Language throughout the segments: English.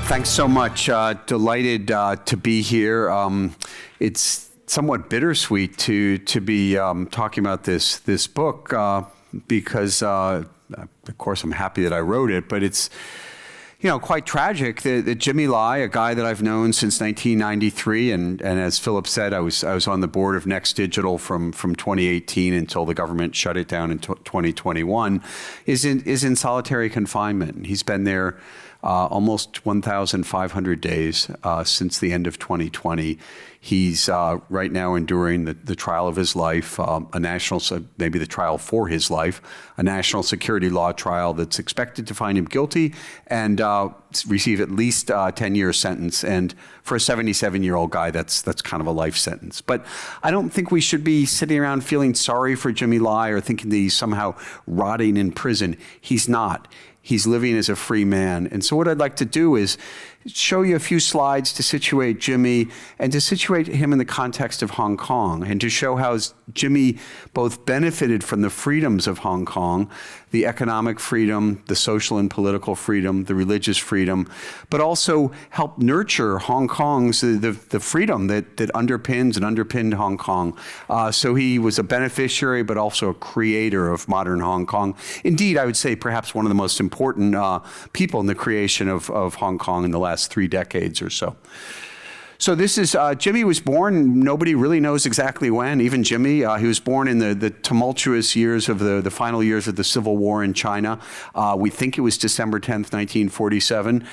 Thanks so much. Delighted to be here. It's somewhat bittersweet to be talking about this book because, of course, I'm happy that I wrote it, but it's quite tragic that Jimmy Lai, a guy that I've known since 1993, and as Philip said, I was on the board of Next Digital from 2018 until the government shut it down in 2021, is in solitary confinement. He's been there almost 1,500 days since the end of 2020. He's right now enduring the trial of his life, maybe the trial for his life, a national security law trial that's expected to find him guilty and receive at least a 10-year sentence. And for a 77-year-old guy, that's kind of a life sentence. But I don't think we should be sitting around feeling sorry for Jimmy Lai or thinking that he's somehow rotting in prison. He's not. He's living as a free man. And so what I'd like to do is show you a few slides to situate Jimmy and to situate him in the context of Hong Kong and to show how Jimmy both benefited from the freedoms of Hong Kong, the economic freedom, the social and political freedom, the religious freedom, but also helped nurture Hong Kong's, the freedom that underpins and underpinned Hong Kong. So he was a beneficiary, but also a creator of modern Hong Kong. Indeed, I would say perhaps one of the most important people in the creation of Hong Kong in the last 3 decades or so. So this is, Jimmy was born, nobody really knows exactly when, even Jimmy. He was born in the tumultuous years of the final years of the Civil War in China. We think it was December 10th, 1947.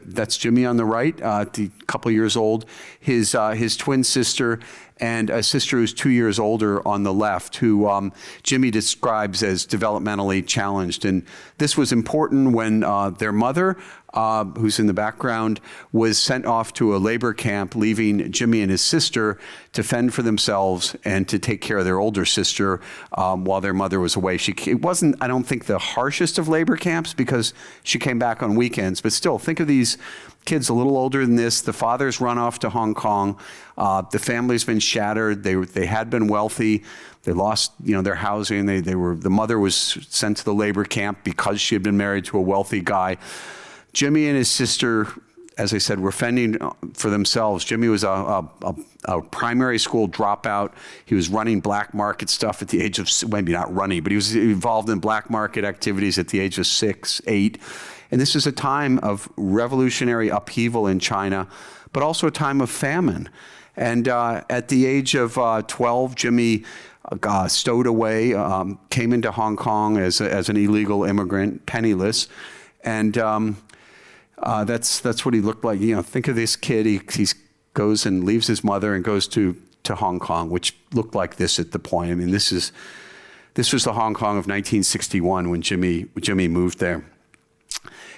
That's Jimmy on the right, a couple years old. His twin sister and a sister who's 2 years older on the left, who Jimmy describes as developmentally challenged. And this was important when their mother, who's in the background, was sent off to a labor camp, leaving Jimmy and his sister to fend for themselves and to take care of their older sister while their mother was away. It wasn't, I don't think, the harshest of labor camps because she came back on weekends, but still, think of these kids a little older than this. The father's run off to Hong Kong. The family's been shattered. They had been wealthy. They lost, their housing. The mother was sent to the labor camp because she had been married to a wealthy guy. Jimmy and his sister, as I said, were fending for themselves. Jimmy was a primary school dropout. He was running black market stuff at the age of, maybe not running, but he was involved in black market activities at the age of 6, 8. And this is a time of revolutionary upheaval in China, but also a time of famine. And at the age of 12, Jimmy stowed away, came into Hong Kong as an illegal immigrant, penniless. And that's what he looked like. Think of this kid. He goes and leaves his mother and goes to Hong Kong, which looked like this at the point. I mean, this was the Hong Kong of 1961 when Jimmy moved there.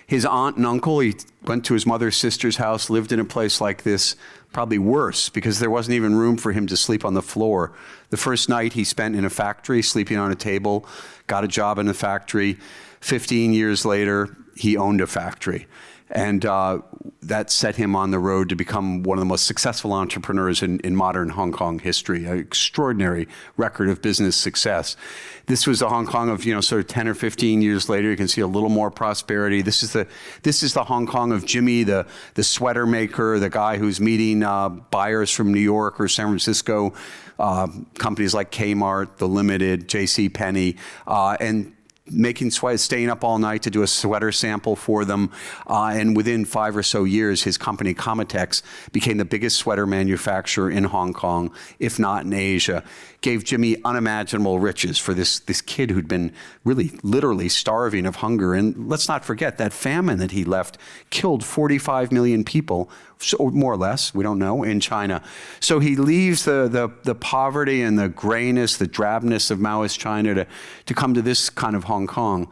His aunt and uncle, he went to his mother's sister's house, lived in a place like this, probably worse, because there wasn't even room for him to sleep on the floor. The first night he spent in a factory, sleeping on a table, got a job in the factory. 15 years later, he owned a factory. And that set him on the road to become one of the most successful entrepreneurs in modern Hong Kong history, an extraordinary record of business success. This was the Hong Kong of, sort of 10 or 15 years later. You can see a little more prosperity. This is the Hong Kong of Jimmy, the sweater maker, the guy who's meeting buyers from New York or San Francisco, companies like Kmart, The Limited, JCPenney, and making sweaters, staying up all night to do a sweater sample for them. And within 5 or so years, his company, Comatex, became the biggest sweater manufacturer in Hong Kong, if not in Asia. Gave Jimmy unimaginable riches for this kid who'd been really literally starving of hunger. And let's not forget that famine that he left killed 45 million people, so more or less, we don't know, in China. So he leaves the poverty and the grayness, the drabness of Maoist China to come to this kind of Hong Kong.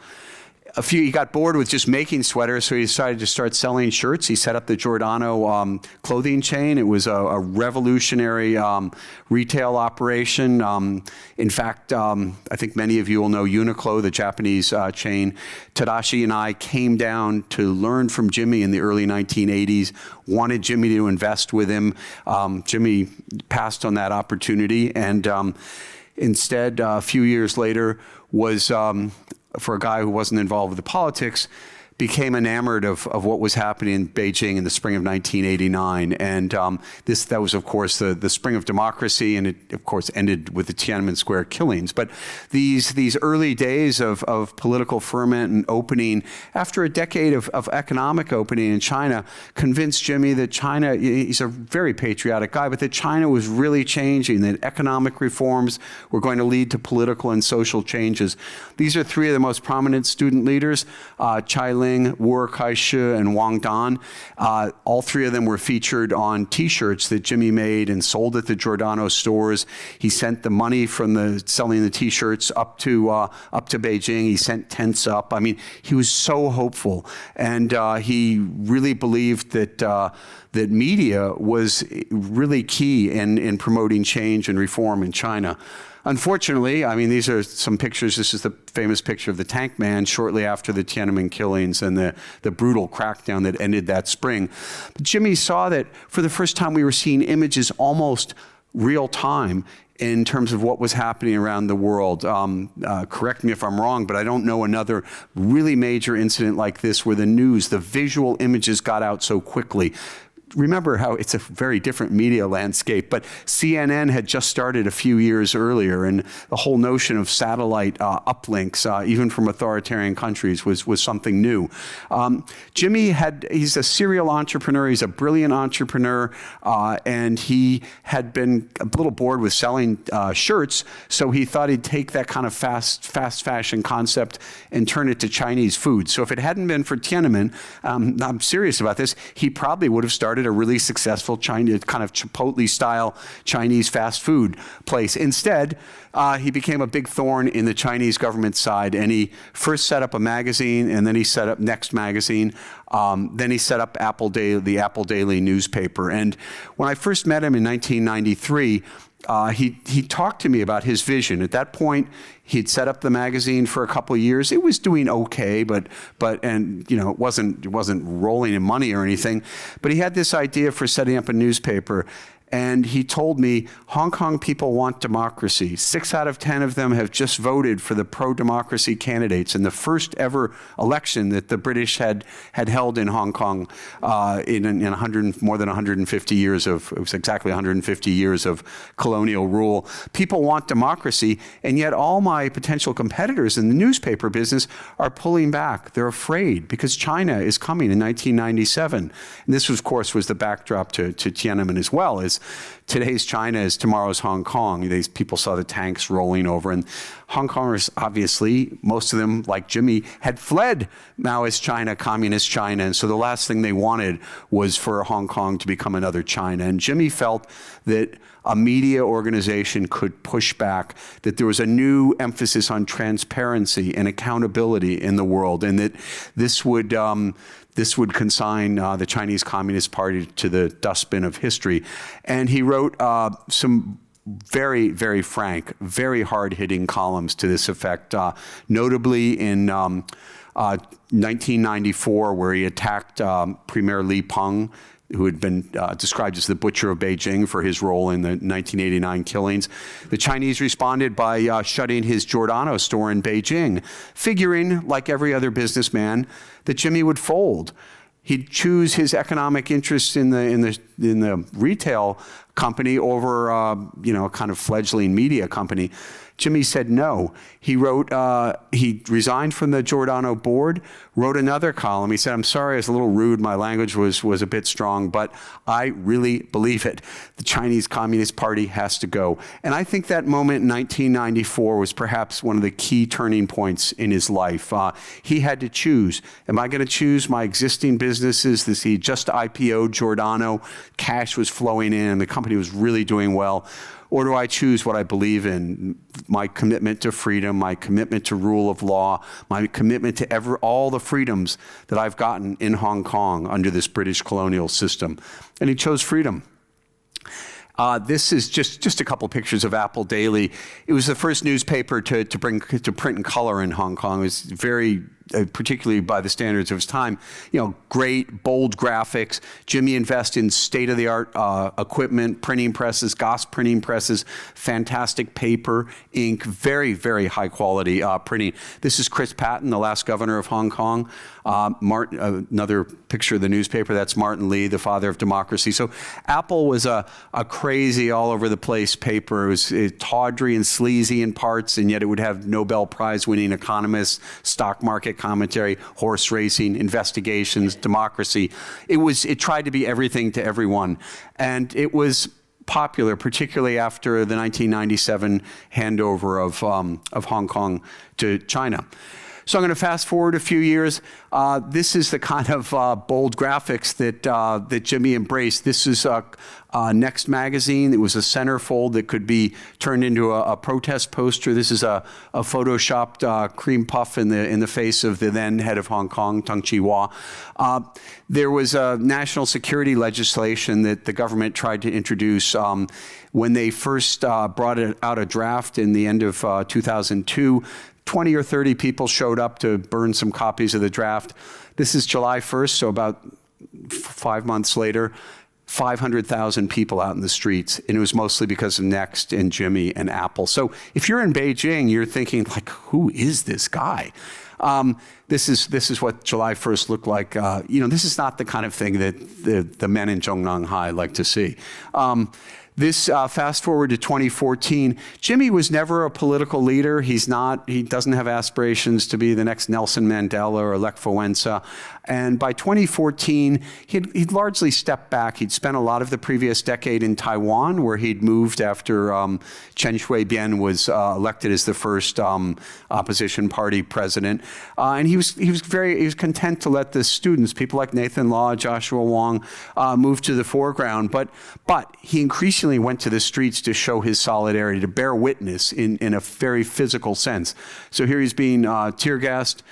He got bored with just making sweaters, so he decided to start selling shirts. He set up the Giordano clothing chain. It was a revolutionary retail operation. In fact, I think many of you will know Uniqlo, the Japanese chain. Tadashi and I came down to learn from Jimmy in the early 1980s, wanted Jimmy to invest with him. Jimmy passed on that opportunity, and instead, a few years later, was for a guy who wasn't involved with the politics, became enamored of what was happening in Beijing in the spring of 1989. And that was, of course, the spring of democracy, and it, of course, ended with the Tiananmen Square killings. But these early days of political ferment and opening, after a decade of economic opening in China, convinced Jimmy that China, he's a very patriotic guy, but that China was really changing, that economic reforms were going to lead to political and social changes. These are three of the most prominent student leaders, Chai Ling, Wu Kai-shi, and Wang Dan. All three of them were featured on T-shirts that Jimmy made and sold at the Giordano stores. He sent the money from selling the T-shirts up to Beijing. He sent tents up. I mean, he was so hopeful, and he really believed that media was really key in promoting change and reform in China. Unfortunately, I mean, these are some pictures. This is the famous picture of the tank man shortly after the Tiananmen killings and the brutal crackdown that ended that spring. But Jimmy saw that for the first time we were seeing images almost real time in terms of what was happening around the world. Correct me if I'm wrong, but I don't know another really major incident like this where the visual images got out so quickly. Remember how it's a very different media landscape, but CNN had just started a few years earlier, and the whole notion of satellite uplinks, even from authoritarian countries, was something new. He's a serial entrepreneur, he's a brilliant entrepreneur, and he had been a little bored with selling shirts, so he thought he'd take that kind of fast fashion concept and turn it to Chinese food. So if it hadn't been for Tiananmen, I'm serious about this, he probably would have started a really successful Chinese kind of Chipotle-style Chinese fast food place. Instead, he became a big thorn in the Chinese government side, and he first set up a magazine, and then he set up Next Magazine. Then he set up the Apple Daily newspaper. And when I first met him in 1993, he talked to me about his vision. At that point, he'd set up the magazine for a couple of years. It was doing okay, but it wasn't rolling in money or anything. But he had this idea for setting up a newspaper. And he told me, Hong Kong people want democracy. 6 out of 10 of them have just voted for the pro-democracy candidates in the first ever election that the British had held in Hong Kong in more than 150 years it was exactly 150 years of colonial rule. People want democracy, and yet all my potential competitors in the newspaper business are pulling back. They're afraid because China is coming in 1997. And this, of course, was the backdrop to Tiananmen as well, is today's China is tomorrow's Hong Kong. These people saw the tanks rolling over, and Hong Kongers, obviously, most of them, like Jimmy, had fled Maoist China, communist China, and so the last thing they wanted was for Hong Kong to become another China. And Jimmy felt that a media organization could push back, that there was a new emphasis on transparency and accountability in the world, and that this would consign the Chinese Communist Party to the dustbin of history. And he wrote some very, very frank, very hard-hitting columns to this effect, notably in 1994, where he attacked Premier Li Peng, who had been described as the butcher of Beijing for his role in the 1989 killings. The Chinese responded by shutting his Giordano store in Beijing, figuring, like every other businessman, that Jimmy would fold. He'd choose his economic interests in the retail company over a kind of fledgling media company. Jimmy said no. He wrote, he resigned from the Giordano board, wrote another column. He said, I'm sorry, I was a little rude. My language was a bit strong, but I really believe it. The Chinese Communist Party has to go. And I think that moment in 1994 was perhaps one of the key turning points in his life. He had to choose. Am I going to choose my existing businesses? He just IPO'd Giordano. Cash was flowing in, and the company was really doing well. Or do I choose what I believe in? My commitment to freedom, my commitment to rule of law, my commitment to all the freedoms that I've gotten in Hong Kong under this British colonial system. And he chose freedom. This is just a couple pictures of Apple Daily. It was the first newspaper to print in color in Hong Kong. It was very particularly by the standards of his time. Great, bold graphics. Jimmy invested in state-of-the-art equipment, printing presses, Goss printing presses, fantastic paper, ink, very, very high-quality printing. This is Chris Patten, the last governor of Hong Kong. Another picture of the newspaper, that's Martin Lee, the father of democracy. So Apple was a crazy, all-over-the-place paper. It was tawdry and sleazy in parts, and yet it would have Nobel Prize-winning economists, stock market commentary, horse racing, investigations, democracy. It tried to be everything to everyone. And it was popular, particularly after the 1997 handover of Hong Kong to China. So I'm going to fast forward a few years. This is the kind of bold graphics that Jimmy embraced. This is Next Magazine. It was a centerfold that could be turned into a protest poster. This is a photoshopped cream puff in the face of the then head of Hong Kong, Tung Chee-hwa. There was a national security legislation that the government tried to introduce when they first brought out a draft in the end of 2002. 20 or 30 people showed up to burn some copies of the draft. This is July 1st, so about 5 months later, 500,000 people out in the streets, and it was mostly because of Next and Jimmy and Apple. So if you're in Beijing, you're thinking, like, who is this guy? This is what July 1st looked like. This is not the kind of thing that the men in Zhongnang High like to see. This fast forward to 2014, Jimmy was never a political leader. He doesn't have aspirations to be the next Nelson Mandela or Lech Walesa. And by 2014, he'd largely stepped back. He'd spent a lot of the previous decade in Taiwan, where he'd moved after Chen Shui-bian was elected as the first opposition party president. And he was content to let the students, people like Nathan Law, Joshua Wong, move to the foreground. But he increasingly went to the streets to show his solidarity, to bear witness in a very physical sense. So here he's being tear gassed.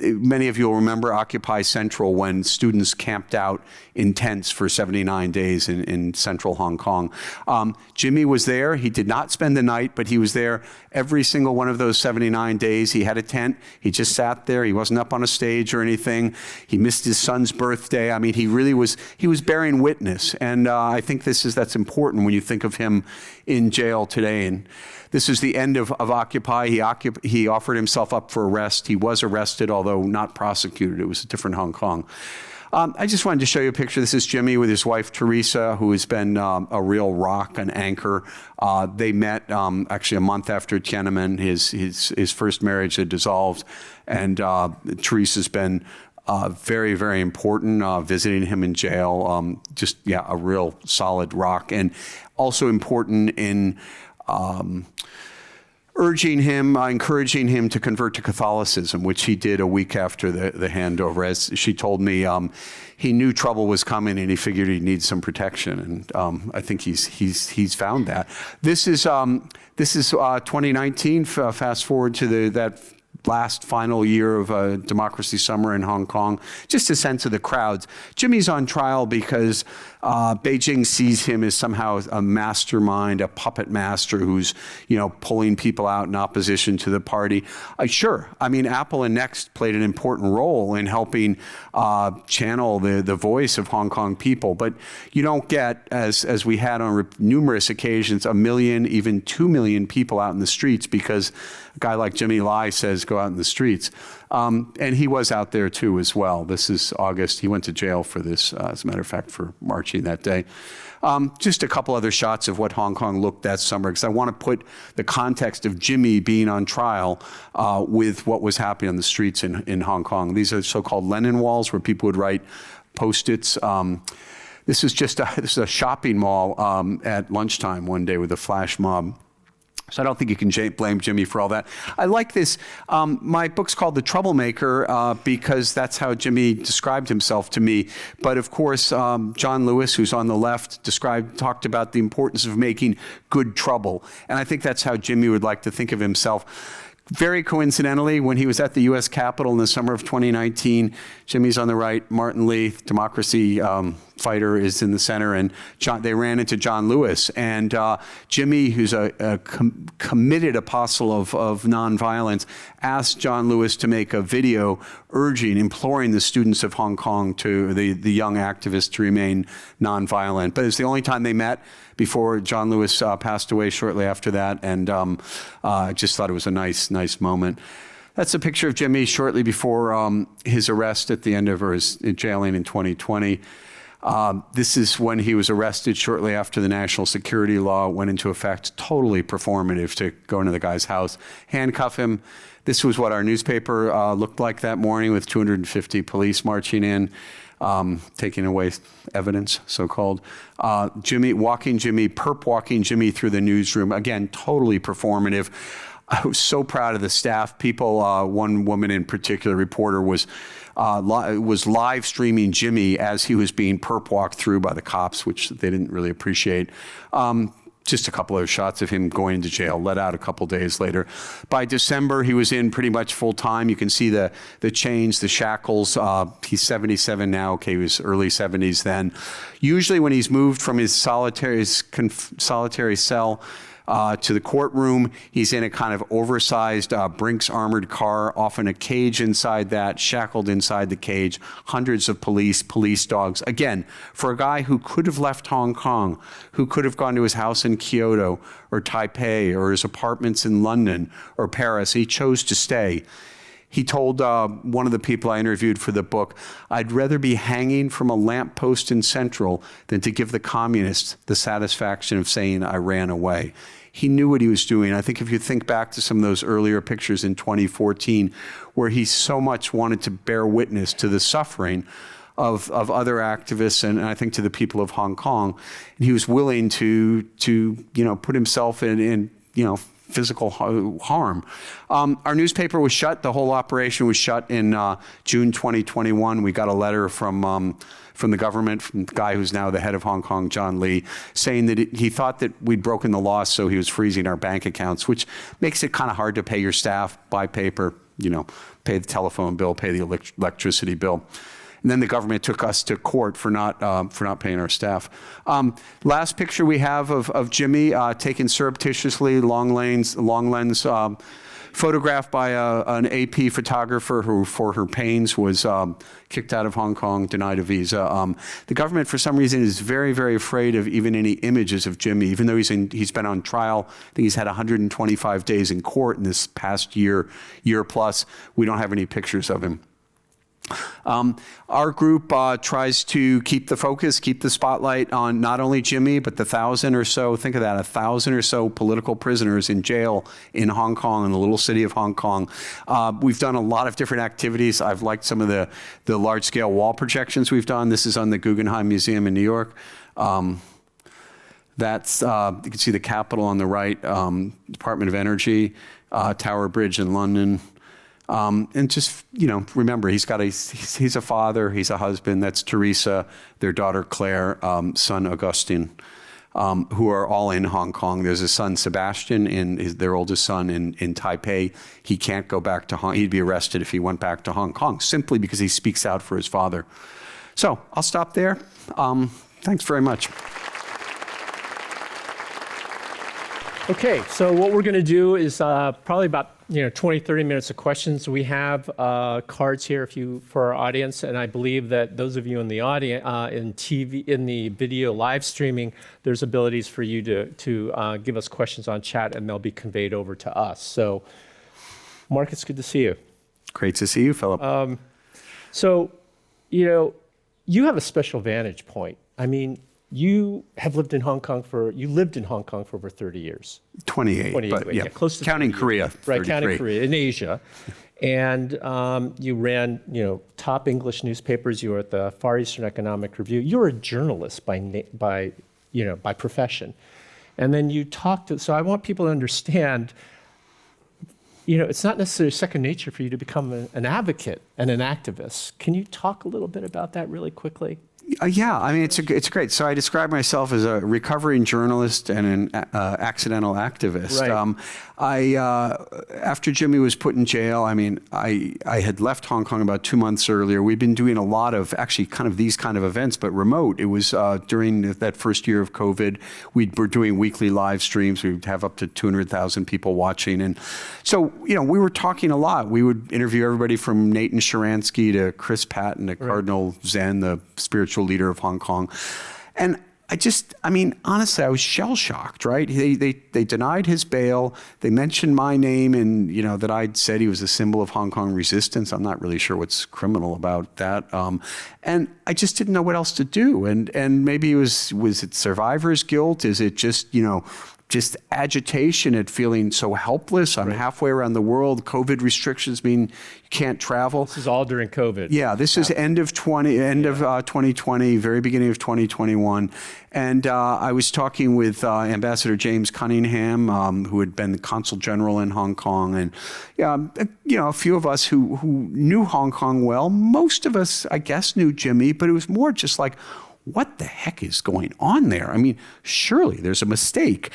Many of you will remember Occupy Central, when students camped out in tents for 79 days in central Hong Kong. Jimmy was there. He did not spend the night, but he was there every single one of those 79 days. He had a tent. He just sat there. He wasn't up on a stage or anything. He missed his son's birthday. I mean, he was bearing witness. And I think that's important when you think of him in jail today. And this is the end of Occupy. He offered himself up for arrest. He was arrested, although not prosecuted. It was a different Hong Kong. I just wanted to show you a picture. This is Jimmy with his wife, Teresa, who has been a real rock, an anchor. They met actually a month after Tiananmen. His first marriage had dissolved, and Teresa's been very, very important, visiting him in jail. A real solid rock, and also important in encouraging him to convert to Catholicism, which he did a week after the handover. As she told me, he knew trouble was coming, and he figured he'd need some protection. And I think he's found that. This is 2019. Fast forward to that last final year of Democracy Summer in Hong Kong. Just a sense of the crowds. Jimmy's on trial because Beijing sees him as somehow a mastermind, a puppet master who's, pulling people out in opposition to the party. Sure, I mean, Apple and Next played an important role in helping channel the voice of Hong Kong people, but you don't get, as we had on numerous occasions, 1 million, even 2 million people out in the streets because a guy like Jimmy Lai says go out in the streets. And he was out there too as well. This is August. He went to jail for this, as a matter of fact, for marching that day. Just a couple other shots of what Hong Kong looked that summer, because I want to put the context of Jimmy being on trial with what was happening on the streets in Hong Kong. These are so-called Lenin walls, where people would write Post-its. This is a shopping mall at lunchtime one day with a flash mob. So I don't think you can blame Jimmy for all that. I like this. My book's called The Troublemaker because that's how Jimmy described himself to me. But of course, John Lewis, who's on the left, talked about the importance of making good trouble. And I think that's how Jimmy would like to think of himself. Very coincidentally, when he was at the U.S. Capitol in the summer of 2019, Jimmy's on the right, Martin Lee, democracy fighter, is in the center, and they ran into John Lewis. And Jimmy, who's a committed apostle of nonviolence, asked John Lewis to make a video imploring the students of Hong Kong, to the young activists, to remain nonviolent. But it's the only time they met before John Lewis passed away shortly after that, and I just thought it was a nice moment. That's a picture of Jimmy shortly before his arrest at the end of his jailing in 2020. This is when he was arrested shortly after the national security law went into effect, totally performative, to go into the guy's house, handcuff him. This was what our newspaper looked like that morning, with 250 police marching in. Taking away evidence, so-called. Perp walking Jimmy through the newsroom. Again, totally performative. I was so proud of the staff. People, one woman in particular, reporter, was live streaming Jimmy as he was being perp walked through by the cops, which they didn't really appreciate. Just a couple of shots of him going to jail, let out a couple days later. By December, he was in pretty much full time. You can see the chains, the shackles. He's 77 now. Okay, he was early 70s then. Usually when he's moved from his solitary cell to the courtroom, he's in a kind of oversized Brinks armored car, often a cage inside that, shackled inside the cage, hundreds of police dogs. Again, for a guy who could have left Hong Kong, who could have gone to his house in Kyoto or Taipei or his apartments in London or Paris, he chose to stay. He told one of the people I interviewed for the book, "I'd rather be hanging from a lamppost in Central than to give the communists the satisfaction of saying I ran away." He knew what he was doing. I think if you think back to some of those earlier pictures in 2014, where he so much wanted to bear witness to the suffering of other activists, and I think to the people of Hong Kong, and he was willing to put himself in physical harm. Our newspaper was shut. The whole operation was shut in June 2021. We got a letter from the government, from the guy who's now the head of Hong Kong, John Lee, saying that he thought that we'd broken the law, so he was freezing our bank accounts, which makes it kind of hard to pay your staff, buy paper, pay the telephone bill, pay the electricity bill. And then the government took us to court for not paying our staff. Last picture we have of Jimmy taken surreptitiously, long lens photographed by an AP photographer who, for her pains, was kicked out of Hong Kong, denied a visa. The government, for some reason, is very, very afraid of even any images of Jimmy, even though he's been on trial. I think he's had 125 days in court in this past year plus. We don't have any pictures of him. Our group tries to keep the focus, keep the spotlight on not only Jimmy, but the 1,000 or so, think of that, 1,000 or so political prisoners in jail in Hong Kong, in the little city of Hong Kong. We've done a lot of different activities. I've liked some of the large-scale wall projections we've done. This is on the Guggenheim Museum in New York. That's, you can see the Capitol on the right, Department of Energy, Tower Bridge in London. And just, remember, he's a father, he's a husband. That's Teresa, their daughter Claire, son Augustine, who are all in Hong Kong. There's a son, Sebastian, their oldest son in Taipei. He can't go back to Hong Kong. He'd be arrested if he went back to Hong Kong, simply because he speaks out for his father. So I'll stop there. Thanks very much. Okay, so what we're going to do is probably about 20, 30 minutes of questions. We have cards here for our audience, and I believe that those of you in the audience, in the video live streaming, there's abilities for you to give us questions on chat, and they'll be conveyed over to us. So, Mark, it's good to see you. Great to see you, Philip. So, you have a special vantage point. I mean, you lived in Hong Kong for over 30 years. 28, but yeah, close to counting Korea. Right, counting Korea, in Asia. And you ran, top English newspapers. You were at the Far Eastern Economic Review. You were a journalist by profession. And then you talked so I want people to understand, it's not necessarily second nature for you to become an advocate and an activist. Can you talk a little bit about that really quickly? Yeah, I mean, it's great. So I describe myself as a recovering journalist and an accidental activist. Right. After Jimmy was put in jail, I mean, I had left Hong Kong about 2 months earlier. We'd been doing a lot of actually kind of these kind of events, but remote. It was during that first year of COVID. We were doing weekly live streams. We'd have up to 200,000 people watching. And so, we were talking a lot. We would interview everybody from Nathan Sharansky to Chris Patton to Cardinal Zen, the spiritual leader of Hong Kong. And I mean, honestly, I was shell-shocked, right? They denied his bail. They mentioned my name and, that I'd said he was a symbol of Hong Kong resistance. I'm not really sure what's criminal about that. And I just didn't know what else to do. And maybe was it survivor's guilt? Is it just, just agitation at feeling so helpless? I'm halfway around the world. COVID restrictions mean you can't travel. This is all during COVID. Yeah, this is end of 2020, very beginning of 2021. And I was talking with Ambassador James Cunningham, who had been the consul general in Hong Kong. And, a few of us who knew Hong Kong well. Most of us, I guess, knew Jimmy, but it was more just like, what the heck is going on there? I mean, surely there's a mistake.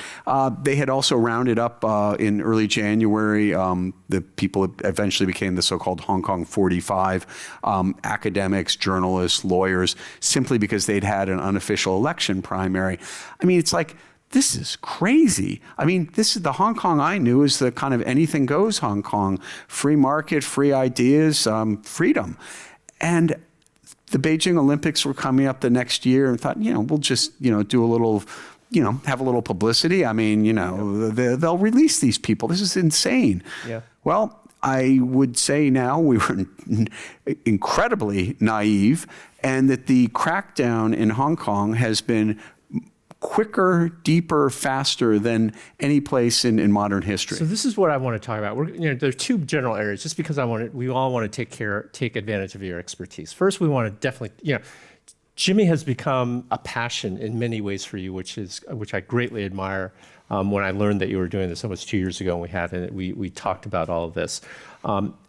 They had also rounded up in early January the people that eventually became the so-called Hong Kong 45, academics, journalists, lawyers, simply because they'd had an unofficial election primary. I mean, it's like, this is crazy. I mean, this is the Hong Kong I knew is the kind of anything goes Hong Kong, free market, free ideas, freedom. And the Beijing Olympics were coming up the next year and thought, we'll just, do a little, have a little publicity. I mean, they'll release these people. This is insane. Yeah. Well, I would say now we were incredibly naive, and that the crackdown in Hong Kong has been quicker, deeper, faster than any place in modern history. So this is what I want to talk about. There are two general areas, just because we all want to take advantage of your expertise. First, we want to definitely, Jimmy has become a passion in many ways for you, which I greatly admire. When I learned that you were doing this almost 2 years ago, and we talked about all of this.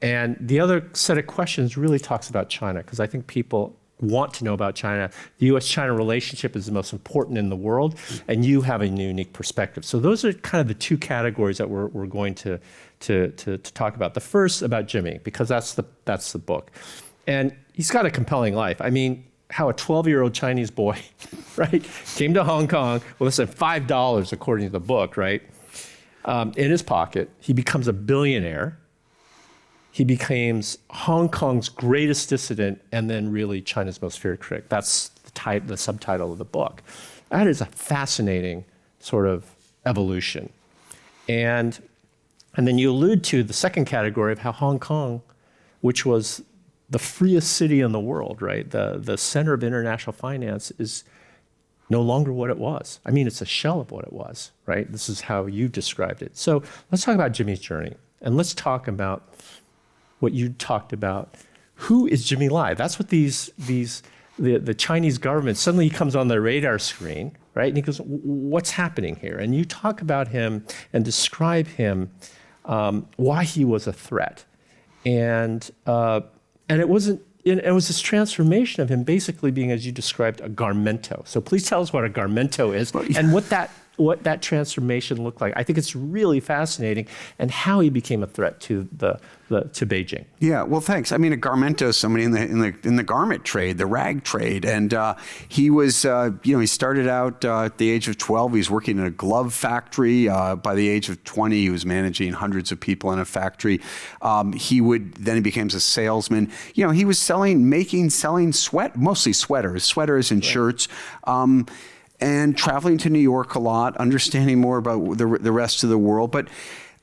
And the other set of questions really talks about China, because I think people want to know about China. The U.S.-China relationship is the most important in the world, and you have a unique perspective. So those are kind of the two categories that we're going to talk about. The first about Jimmy, because that's the book, and he's got a compelling life. I mean, how a 12-year-old Chinese boy, right, came to Hong Kong with less than $5, according to the book, right, in his pocket. He becomes a billionaire. He becomes Hong Kong's greatest dissident, and then really China's most feared critic. That's the subtitle of the book. That is a fascinating sort of evolution. And then you allude to the second category of how Hong Kong, which was the freest city in the world, right? The center of international finance, is no longer what it was. I mean, it's a shell of what it was, right? This is how you described it. So let's talk about Jimmy's journey, and let's talk about what you talked about. Who is Jimmy Lai? That's what the Chinese government, suddenly he comes on their radar screen, right? And he goes, what's happening here? And you talk about him and describe him, why he was a threat. And it was this transformation of him basically being, as you described, a garmento. So please tell us what a garmento is and what that transformation looked like. I think it's really fascinating, and how he became a threat to Beijing. Yeah, well, thanks. I mean, a garmento is somebody in the garment trade, the rag trade, and he was, he started out at the age of 12. He was working in a glove factory. By the age of 20, he was managing hundreds of people in a factory. He becomes a salesman. He was selling mostly sweaters and shirts. And traveling to New York a lot, understanding more about the rest of the world. But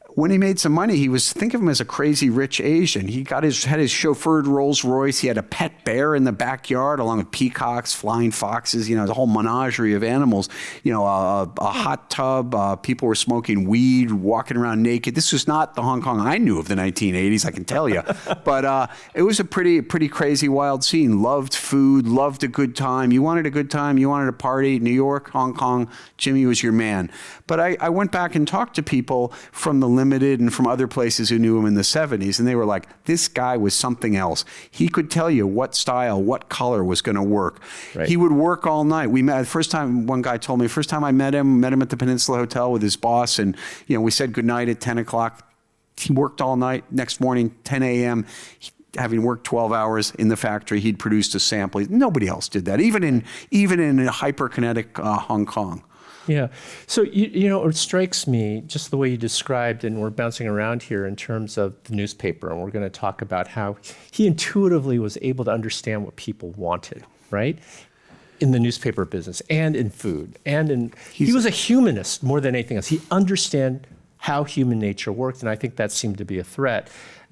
when he made some money, think of him as a crazy rich Asian. He had his chauffeured Rolls Royce. He had a pet bear in the backyard, along with peacocks, flying foxes, the whole menagerie of animals. A hot tub. People were smoking weed, walking around naked. This was not the Hong Kong I knew of the 1980s, I can tell you. But it was a pretty crazy, wild scene. Loved food, loved a good time. You wanted a good time, you wanted a party. New York, Hong Kong, Jimmy was your man. But I went back and talked to people from the Limited and from other places who knew him in the 70s. And they were like, this guy was something else. He could tell you what style, what color was going to work. Right. He would work all night. We met, first time, one guy told me, first time I met him at the Peninsula Hotel with his boss. And, we said goodnight at 10 o'clock. He worked all night. Next morning, 10 a.m., having worked 12 hours in the factory, he'd produced a sample. Nobody else did that, even in hyperkinetic Hong Kong. Yeah. So, it strikes me just the way you described, and we're bouncing around here in terms of the newspaper, and we're going to talk about how he intuitively was able to understand what people wanted, right? In the newspaper business and in food. He was a humanist more than anything else. He understood how human nature worked, and I think that seemed to be a threat.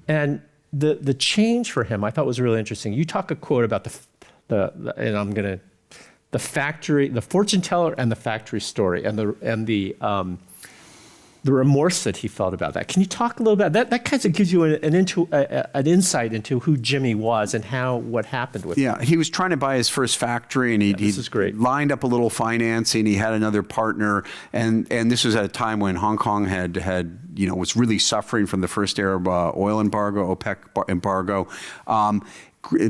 And the change for him, I thought was really interesting. You talk a quote about the factory, the fortune teller, and the factory story, and the remorse that he felt about that. Can you talk a little about that? That kind of gives you an insight into who Jimmy was and what happened with him. Yeah, he was trying to buy his first factory, and he lined up a little financing. He had another partner, and this was at a time when Hong Kong had was really suffering from the first Arab oil embargo, OPEC embargo.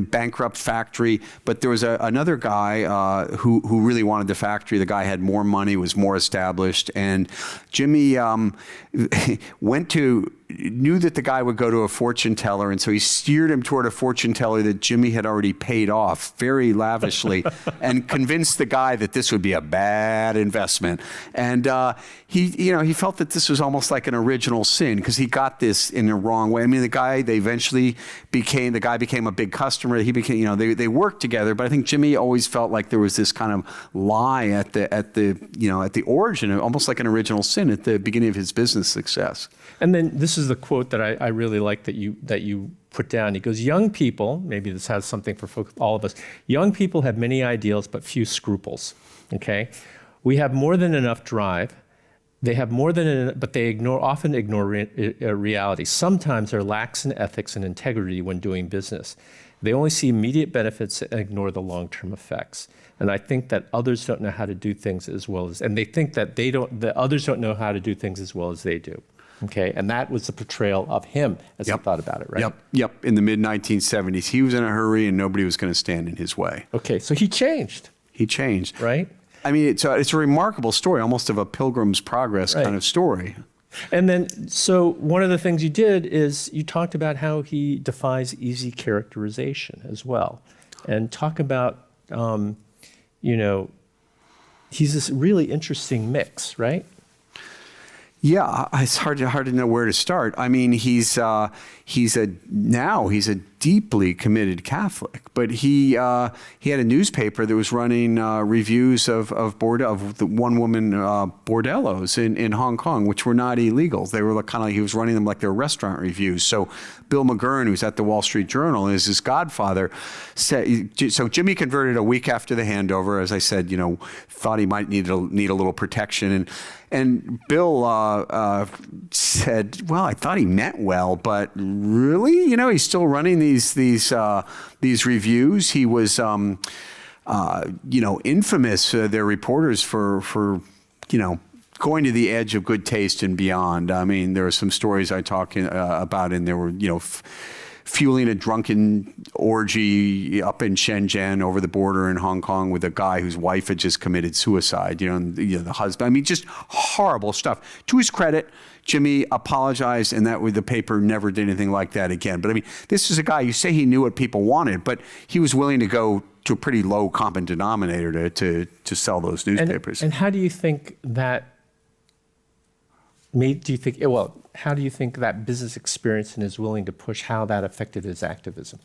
Bankrupt factory, but there was another guy who really wanted the factory. The guy had more money, was more established, and Jimmy knew that the guy would go to a fortune teller, and so he steered him toward a fortune teller that Jimmy had already paid off very lavishly, and convinced the guy that this would be a bad investment. And he felt that this was almost like an original sin because he got this in the wrong way. I mean, the guy became a big customer. He became, they worked together, but I think Jimmy always felt like there was this kind of lie at the origin, almost like an original sin at the beginning of his business success. And then this is the quote that I really like that you put down. He goes, young people, maybe this has something for all of us, young people have many ideals but few scruples, okay? We have more than enough drive. They have more than enough, but they often ignore reality. Sometimes they're lax in ethics and integrity when doing business. They only see immediate benefits and ignore the long-term effects. And I think that others don't know how to do things as well as, and they think that the others don't know how to do things as well as they do. Okay, and that was the portrayal of him as he thought about it, right? Yep. In the mid-1970s, he was in a hurry and nobody was going to stand in his way. Okay, so he changed. Right? I mean, it's a remarkable story, almost of a Pilgrim's Progress kind of story. And then, so one of the things you did is you talked about how he defies easy characterization as well. And talk about, he's this really interesting mix, right? Yeah, it's hard to know where to start. I mean, he's a deeply committed Catholic, but he had a newspaper that was running reviews of the one-woman bordellos in Hong Kong, which were not illegal. They were kind of he was running them like their restaurant reviews. So Bill McGurn, who's at the Wall Street Journal, is his godfather. So Jimmy converted a week after the handover. As I said, thought he might need a little protection, and Bill said, "Well, I thought he meant well, but really, he's still running these reviews. He was, infamous. They're reporters for going to the edge of good taste and beyond. I mean, there are some stories I talk about, and there were, fueling a drunken orgy up in Shenzhen over the border in Hong Kong with a guy whose wife had just committed suicide, the husband. I mean, just horrible stuff. To his credit, Jimmy apologized, and the paper never did anything like that again. But I mean, this is a guy, you say he knew what people wanted, but he was willing to go to a pretty low common denominator to sell those newspapers. And how do you think that how do you think that business experience and his willing to push, how that affected his activism?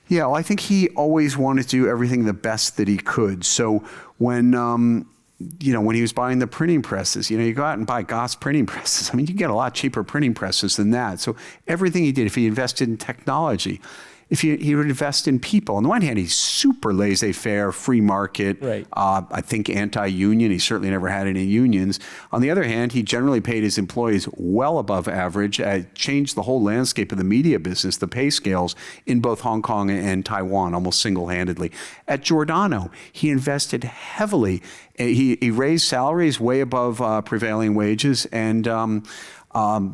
Yeah, well, I think he always wanted to do everything the best that he could. So when when he was buying the printing presses, you go out and buy Goss printing presses. I mean, you get a lot cheaper printing presses than that. So everything he did, if he invested in technology, if he would invest in people. On the one hand, he's super laissez-faire, free market, right. I think anti-union. He certainly never had any unions. On the other hand, he generally paid his employees well above average, changed the whole landscape of the media business, the pay scales in both Hong Kong and Taiwan, almost single-handedly. At Giordano, he invested heavily. He raised salaries way above prevailing wages, and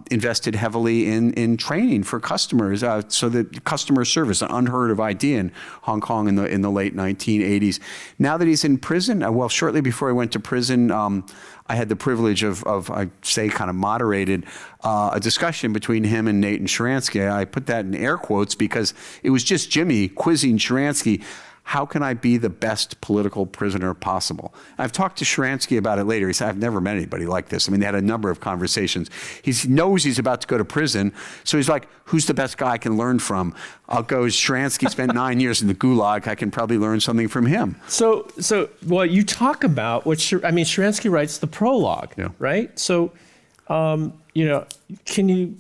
invested heavily in training for customers, so that customer service, an unheard of idea in Hong Kong in the late 1980s. Now that he's in prison, well, shortly before he went to prison, I had the privilege of I'd say, kind of moderated a discussion between him and Nathan Sharansky. I put that in air quotes because it was just Jimmy quizzing Sharansky. How can I be the best political prisoner possible? I've talked to Sharansky about it later. He said, I've never met anybody like this. I mean, they had a number of conversations. He knows he's about to go to prison. So he's like, who's the best guy I can learn from? I'll go, Sharansky spent 9 years in the Gulag. I can probably learn something from him. So well, you talk about Sharansky writes the prologue, right? So, can you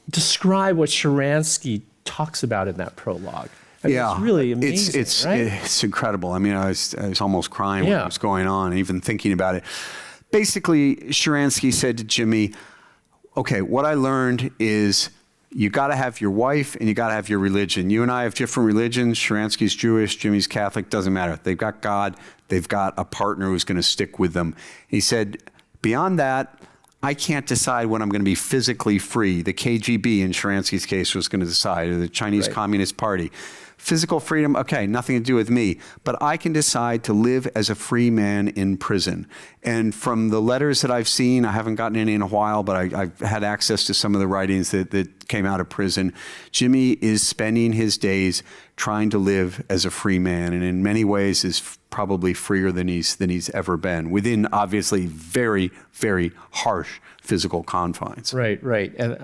describe what Sharansky talks about in that prologue? I mean, it's really amazing, right? It's incredible. I mean, I was almost crying when it was going on, even thinking about it. Basically, Sharansky said to Jimmy, okay, what I learned is you got to have your wife and you got to have your religion. You and I have different religions. Sharansky's Jewish, Jimmy's Catholic, doesn't matter. They've got God. They've got a partner who's going to stick with them. He said, beyond that, I can't decide when I'm going to be physically free. The KGB, in Sharansky's case, was going to decide, or the Chinese Communist Party. Physical freedom, okay, nothing to do with me. But I can decide to live as a free man in prison. And from the letters that I've seen, I haven't gotten any in a while, but I've had access to some of the writings that came out of prison. Jimmy is spending his days trying to live as a free man, and in many ways is probably freer than he's ever been, within obviously very, very harsh physical confines. Right. And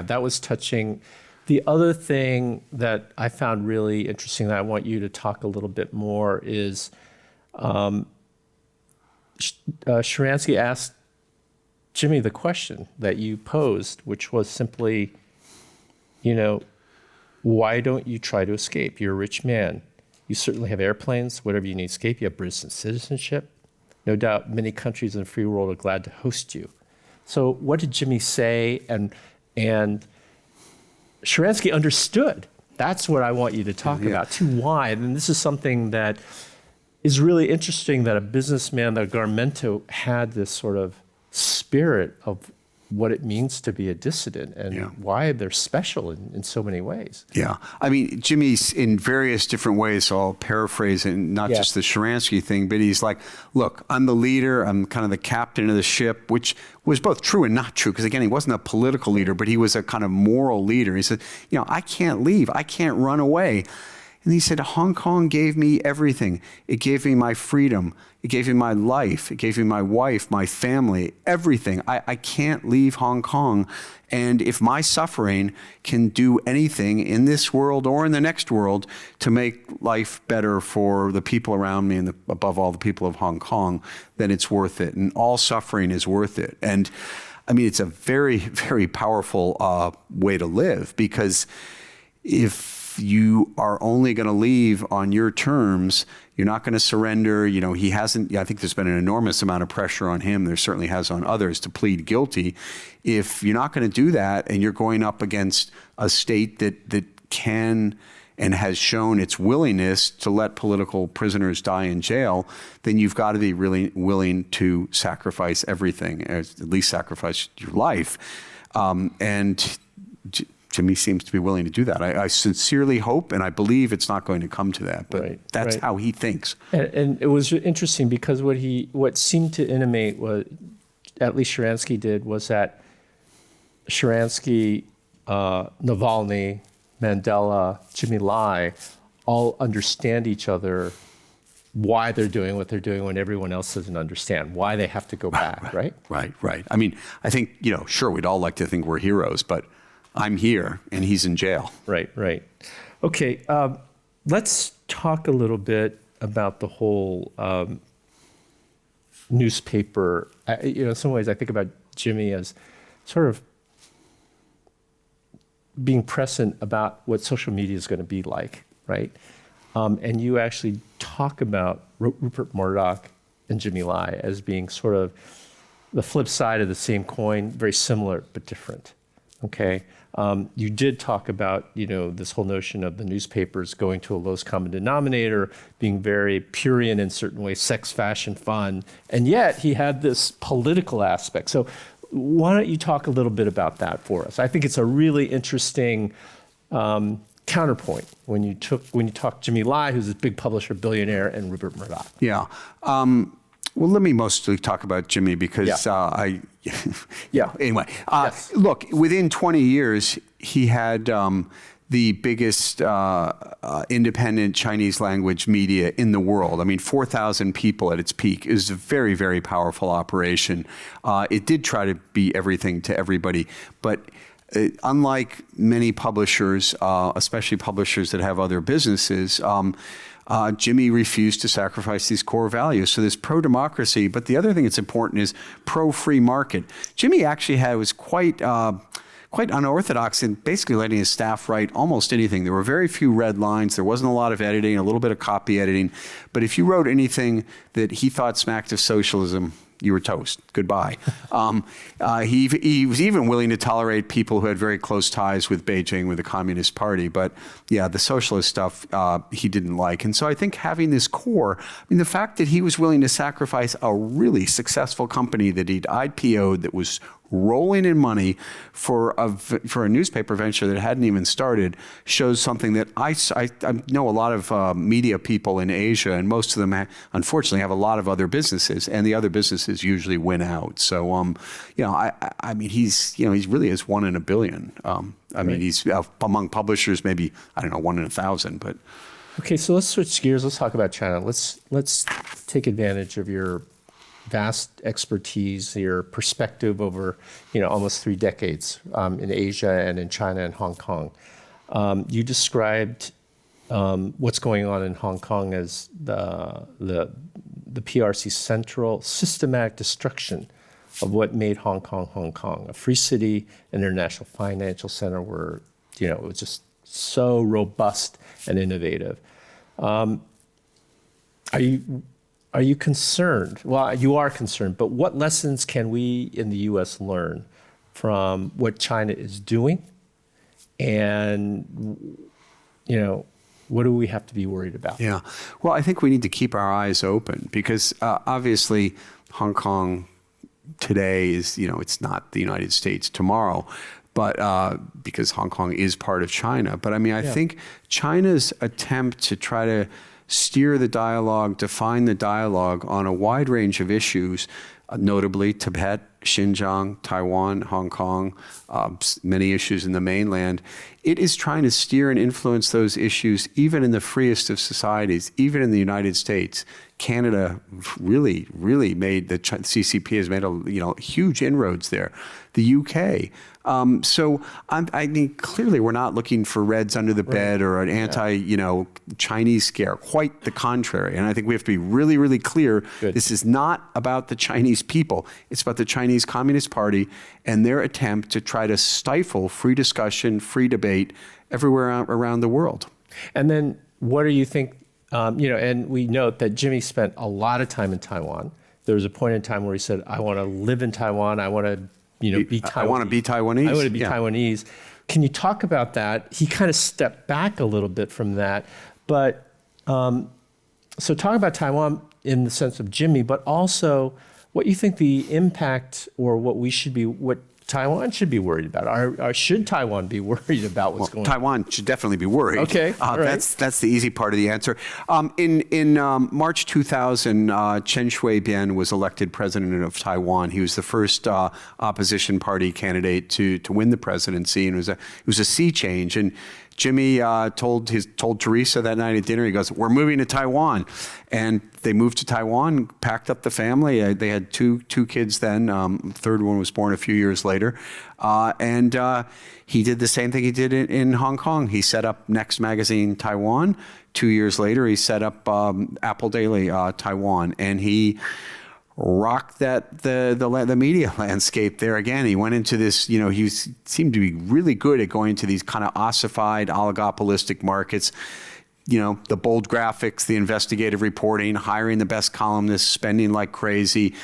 that was touching. The other thing that I found really interesting that I want you to talk a little bit more is Sharansky asked Jimmy the question that you posed, which was simply, why don't you try to escape? You're a rich man. You certainly have airplanes, whatever you need to escape. You have British citizenship. No doubt many countries in the free world are glad to host you. So what did Jimmy say? And Sharansky understood. That's what I want you to talk about, too wide. And this is something that is really interesting, that a businessman, that Garmento had this sort of spirit of what it means to be a dissident and why they're special in so many ways. Yeah. I mean, Jimmy's in various different ways, so I'll paraphrase it, not just the Sharansky thing, but he's like, look, I'm the leader, I'm kind of the captain of the ship, which was both true and not true, because again, he wasn't a political leader, but he was a kind of moral leader. He said, I can't leave, I can't run away. And he said, Hong Kong gave me everything. It gave me my freedom. It gave me my life. It gave me my wife, my family, everything. I can't leave Hong Kong. And if my suffering can do anything in this world or in the next world to make life better for the people around me and above all the people of Hong Kong, then it's worth it. And all suffering is worth it. And I mean, it's a very, very powerful way to live, because if you are only going to leave on your terms, you're not going to surrender. He hasn't, I think there's been an enormous amount of pressure on him. There certainly has on others to plead guilty. If you're not going to do that, and you're going up against a state that can and has shown its willingness to let political prisoners die in jail, then you've got to be really willing to sacrifice everything, or at least sacrifice your life. And Jimmy seems to be willing to do that. I sincerely hope, and I believe it's not going to come to that, but that's how he thinks. And it was interesting, because what seemed to intimate, what at least Sharansky did, was that Sharansky, Navalny, Mandela, Jimmy Lai all understand each other, why they're doing what they're doing when everyone else doesn't understand, why they have to go back, right? Right. I mean, I think, sure, we'd all like to think we're heroes, but I'm here and he's in jail. Right. Okay, let's talk a little bit about the whole newspaper. In some ways, I think about Jimmy as sort of being prescient about what social media is going to be like, right? And you actually talk about Rupert Murdoch and Jimmy Lai as being sort of the flip side of the same coin, very similar but different. Okay. You did talk about, this whole notion of the newspapers going to a lowest common denominator, being very Purian in certain ways, sex, fashion, fun, and yet he had this political aspect. So why don't you talk a little bit about that for us? I think it's a really interesting counterpoint when you talk Jimmy Lai, who's a big publisher, billionaire, and Rupert Murdoch. Yeah. Well, let me mostly talk about Jimmy because Anyway, Yes. look, within 20 years, he had the biggest independent Chinese language media in the world. I mean, 4,000 people at its peak. It was a very, very powerful operation. It did try to be everything to everybody, but unlike many publishers, especially publishers that have other businesses, Jimmy refused to sacrifice these core values. So there's pro-democracy, but the other thing that's important is pro-free market. Jimmy actually was quite unorthodox in basically letting his staff write almost anything. There were very few red lines. There wasn't a lot of editing, a little bit of copy editing. But if you wrote anything that he thought smacked of socialism, you were toast. Goodbye. He was even willing to tolerate people who had very close ties with Beijing, with the Communist Party. But yeah, the socialist stuff he didn't like. And so I think having this core, I mean, the fact that he was willing to sacrifice a really successful company that he'd IPO'd that was rolling in money for a newspaper venture that hadn't even started shows something that I know a lot of media people in Asia, and most of them unfortunately have a lot of other businesses, and the other businesses usually win out. So I mean he really is one in a billion. I mean he's among publishers maybe, I don't know, 1 in 1,000, but. Okay, so let's switch gears. Let's talk about China. Let's take advantage of your vast expertise, your perspective over almost 3 decades in Asia and in China and Hong Kong. You described what's going on in Hong Kong as the PRC's central systematic destruction of what made Hong Kong, a free city, an international financial center where it was just so robust and innovative. Are you concerned? Well, you are concerned, but what lessons can we in the U.S. learn from what China is doing? And, what do we have to be worried about? Yeah. Well, I think we need to keep our eyes open because obviously Hong Kong today is, it's not the United States tomorrow, but because Hong Kong is part of China. But I mean, I think China's attempt to try to steer the dialogue, define the dialogue on a wide range of issues, notably Tibet, Xinjiang, Taiwan, Hong Kong, many issues in the mainland. It is trying to steer and influence those issues even in the freest of societies, even in the United States. Canada really, really made the CCP has made huge inroads there. The UK. So I mean, clearly we're not looking for reds under the bed or an anti-Chinese scare. Quite the contrary. And I think we have to be really, really clear. Good. This is not about the Chinese people. It's about the Chinese Communist Party and their attempt to try to stifle free discussion, free debate everywhere around the world. And then what do you think? And we note that Jimmy spent a lot of time in Taiwan. There was a point in time where he said, I want to live in Taiwan. I want to be Taiwanese. I want to be Taiwanese. I want to be Taiwanese. Can you talk about that? He kind of stepped back a little bit from that. But so talk about Taiwan in the sense of Jimmy, but also what you think the impact or what Taiwan should be worried about. Or should Taiwan be worried about what's going on? Taiwan should definitely be worried. Okay, all right. That's the easy part of the answer. In March 2000, Chen Shui-bian was elected president of Taiwan. He was the first opposition party candidate to win the presidency, and it was a sea change. And Jimmy told Teresa that night at dinner, he goes, "We're moving to Taiwan." And they moved to Taiwan, packed up the family. They had two kids then. Third one was born a few years later. And he did the same thing he did in Hong Kong. He set up Next Magazine Taiwan. 2 years later, he set up Apple Daily Taiwan. And he rocked the media landscape there again. He went into this, he seemed to be really good at going to these kind of ossified, oligopolistic markets. The bold graphics, the investigative reporting, hiring the best columnists, spending like crazy,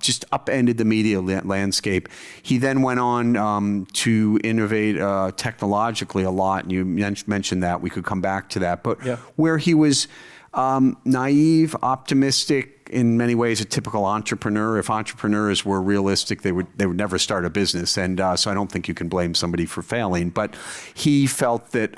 just upended the media landscape. He then went on to innovate technologically a lot, and you mentioned that. We could come back to that. But where he was naive, optimistic, in many ways, a typical entrepreneur. If entrepreneurs were realistic, they would never start a business. And so I don't think you can blame somebody for failing. But he felt that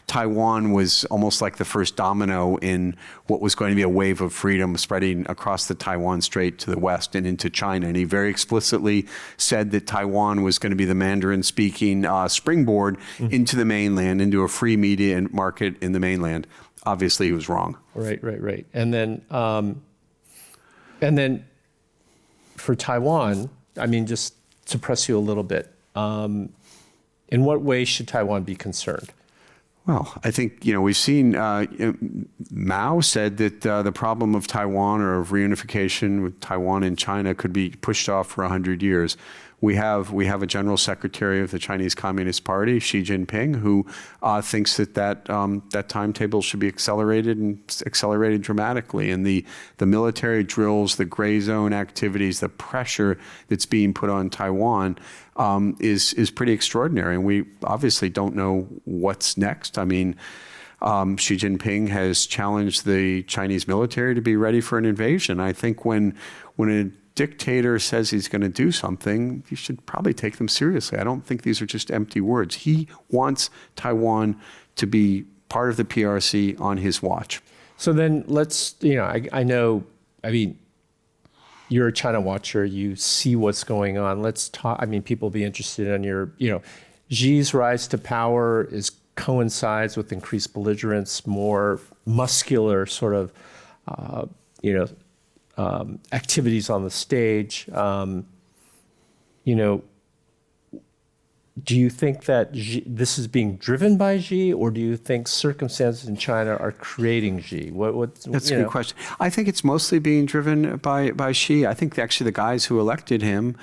Taiwan was almost like the first domino in what was going to be a wave of freedom spreading across the Taiwan Strait to the west and into China. And he very explicitly said that Taiwan was going to be the Mandarin-speaking springboard into the mainland, into a free media and market in the mainland. Obviously, he was wrong. Right. And then for Taiwan, I mean, just to press you a little bit, in what way should Taiwan be concerned? Well, I think, we've seen Mao said that the problem of Taiwan or of reunification with Taiwan and China could be pushed off for 100 years. We have a general secretary of the Chinese Communist Party, Xi Jinping, who thinks that timetable should be accelerated dramatically. And the military drills, the gray zone activities, the pressure that's being put on Taiwan is pretty extraordinary. And we obviously don't know what's next. I mean, Xi Jinping has challenged the Chinese military to be ready for an invasion. I think when a dictator says he's going to do something, you should probably take them seriously. I don't think these are just empty words. He wants Taiwan to be part of the PRC on his watch. So then let's, I know, I mean, you're a China watcher, you see what's going on. Let's talk, I mean, people will be interested in your, Xi's rise to power coincides with increased belligerence, more muscular sort of, activities on the stage. Do you think that this is being driven by Xi, or do you think circumstances in China are creating Xi? That's a good question. I think it's mostly being driven by Xi. I think actually the guys who elected him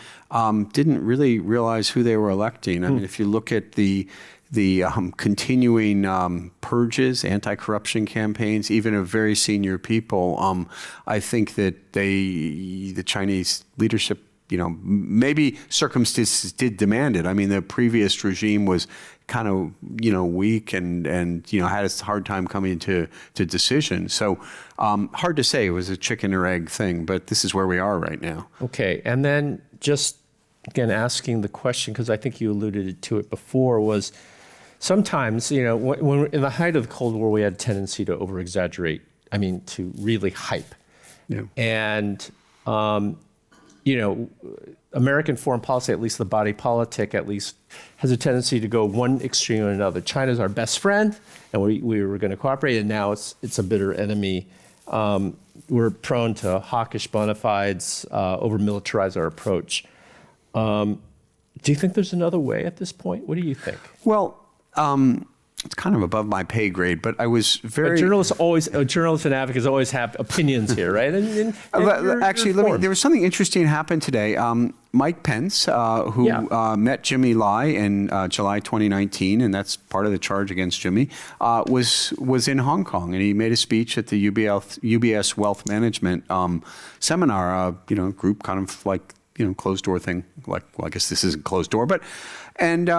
didn't really realize who they were electing. I mean, if you look at the continuing purges, anti-corruption campaigns, even of very senior people, I think that the Chinese leadership, maybe circumstances did demand it. I mean, the previous regime was kind of, weak and had a hard time coming to decisions. So hard to say. It was a chicken or egg thing, but this is where we are right now. Okay, and then just again asking the question, because I think you alluded to it before, was sometimes, when in the height of the Cold War, we had a tendency to over-exaggerate, to really hype. Yeah. And, American foreign policy, at least the body politic, at least, has a tendency to go one extreme or another. China's our best friend, and we were going to cooperate, and now it's a bitter enemy. We're prone to hawkish bona fides, over-militarize our approach. Do you think there's another way at this point? What do you think? Well, it's kind of above my pay grade, but I was very... Journalists and advocates always have opinions here, right? Actually, there was something interesting happened today. Mike Pence, who met Jimmy Lai in July 2019, and that's part of the charge against Jimmy, was in Hong Kong, and he made a speech at the UBS Wealth Management seminar, group kind of like, closed door thing. Like, well, I guess this isn't closed door, but, and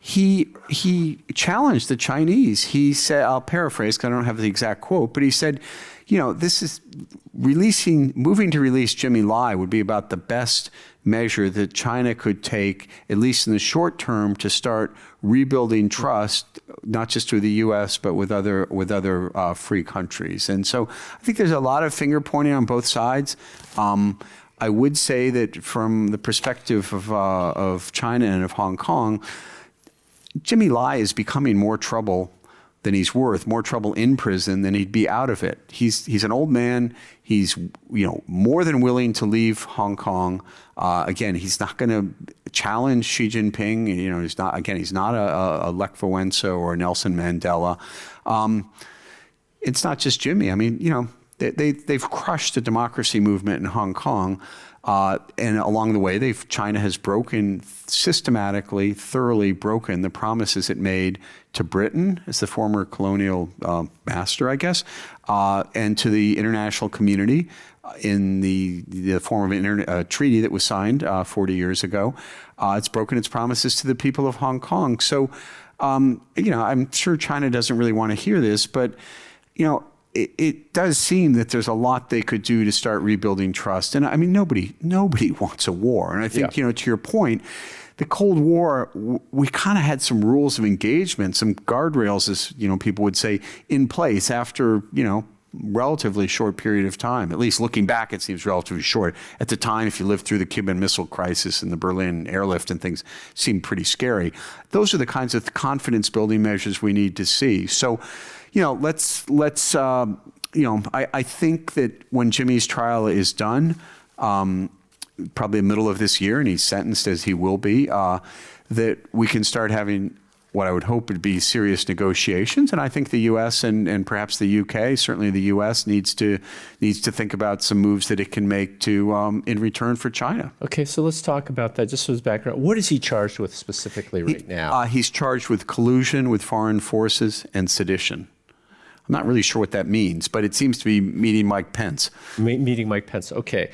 he challenged the Chinese. He said, I'll paraphrase because I don't have the exact quote, but he said, this is moving to release Jimmy Lai would be about the best measure that China could take, at least in the short term, to start rebuilding trust, not just with the U.S., but with other free countries. And so I think there's a lot of finger pointing on both sides. I would say that from the perspective of China and of Hong Kong, Jimmy Lai is becoming more trouble than he's worth, more trouble in prison than he'd be out of it. He's an old man. He's more than willing to leave Hong Kong. Again, he's not going to challenge Xi Jinping. He's not a Lech Walesa or Nelson Mandela. It's not just Jimmy. I mean, they've crushed the democracy movement in Hong Kong. And along the way, China has systematically, thoroughly broken the promises it made to Britain as the former colonial master, I guess, and to the international community in the form of a treaty that was signed 40 years ago. It's broken its promises to the people of Hong Kong. So, I'm sure China doesn't really want to hear this, but, it does seem that there's a lot they could do to start rebuilding trust. And I mean, nobody wants a war. And I think, Yeah. to your point, the Cold War, we kind of had some rules of engagement, some guardrails, as people would say, in place after relatively short period of time. At least looking back, it seems relatively short. At the time, if you lived through the Cuban Missile Crisis and the Berlin airlift and things, seemed pretty scary. Those are the kinds of confidence building measures we need to see. So, let's I think that when Jimmy's trial is done, probably the middle of this year, and he's sentenced as he will be, that we can start having what I would hope would be serious negotiations. And I think the U.S. and perhaps the U.K., certainly the U.S., needs to think about some moves that it can make to in return for China. Okay, so let's talk about that just as background. What is he charged with specifically right now? He's charged with collusion with foreign forces and sedition. I'm not really sure what that means, but it seems to be meeting Mike Pence. Meeting Mike Pence, okay.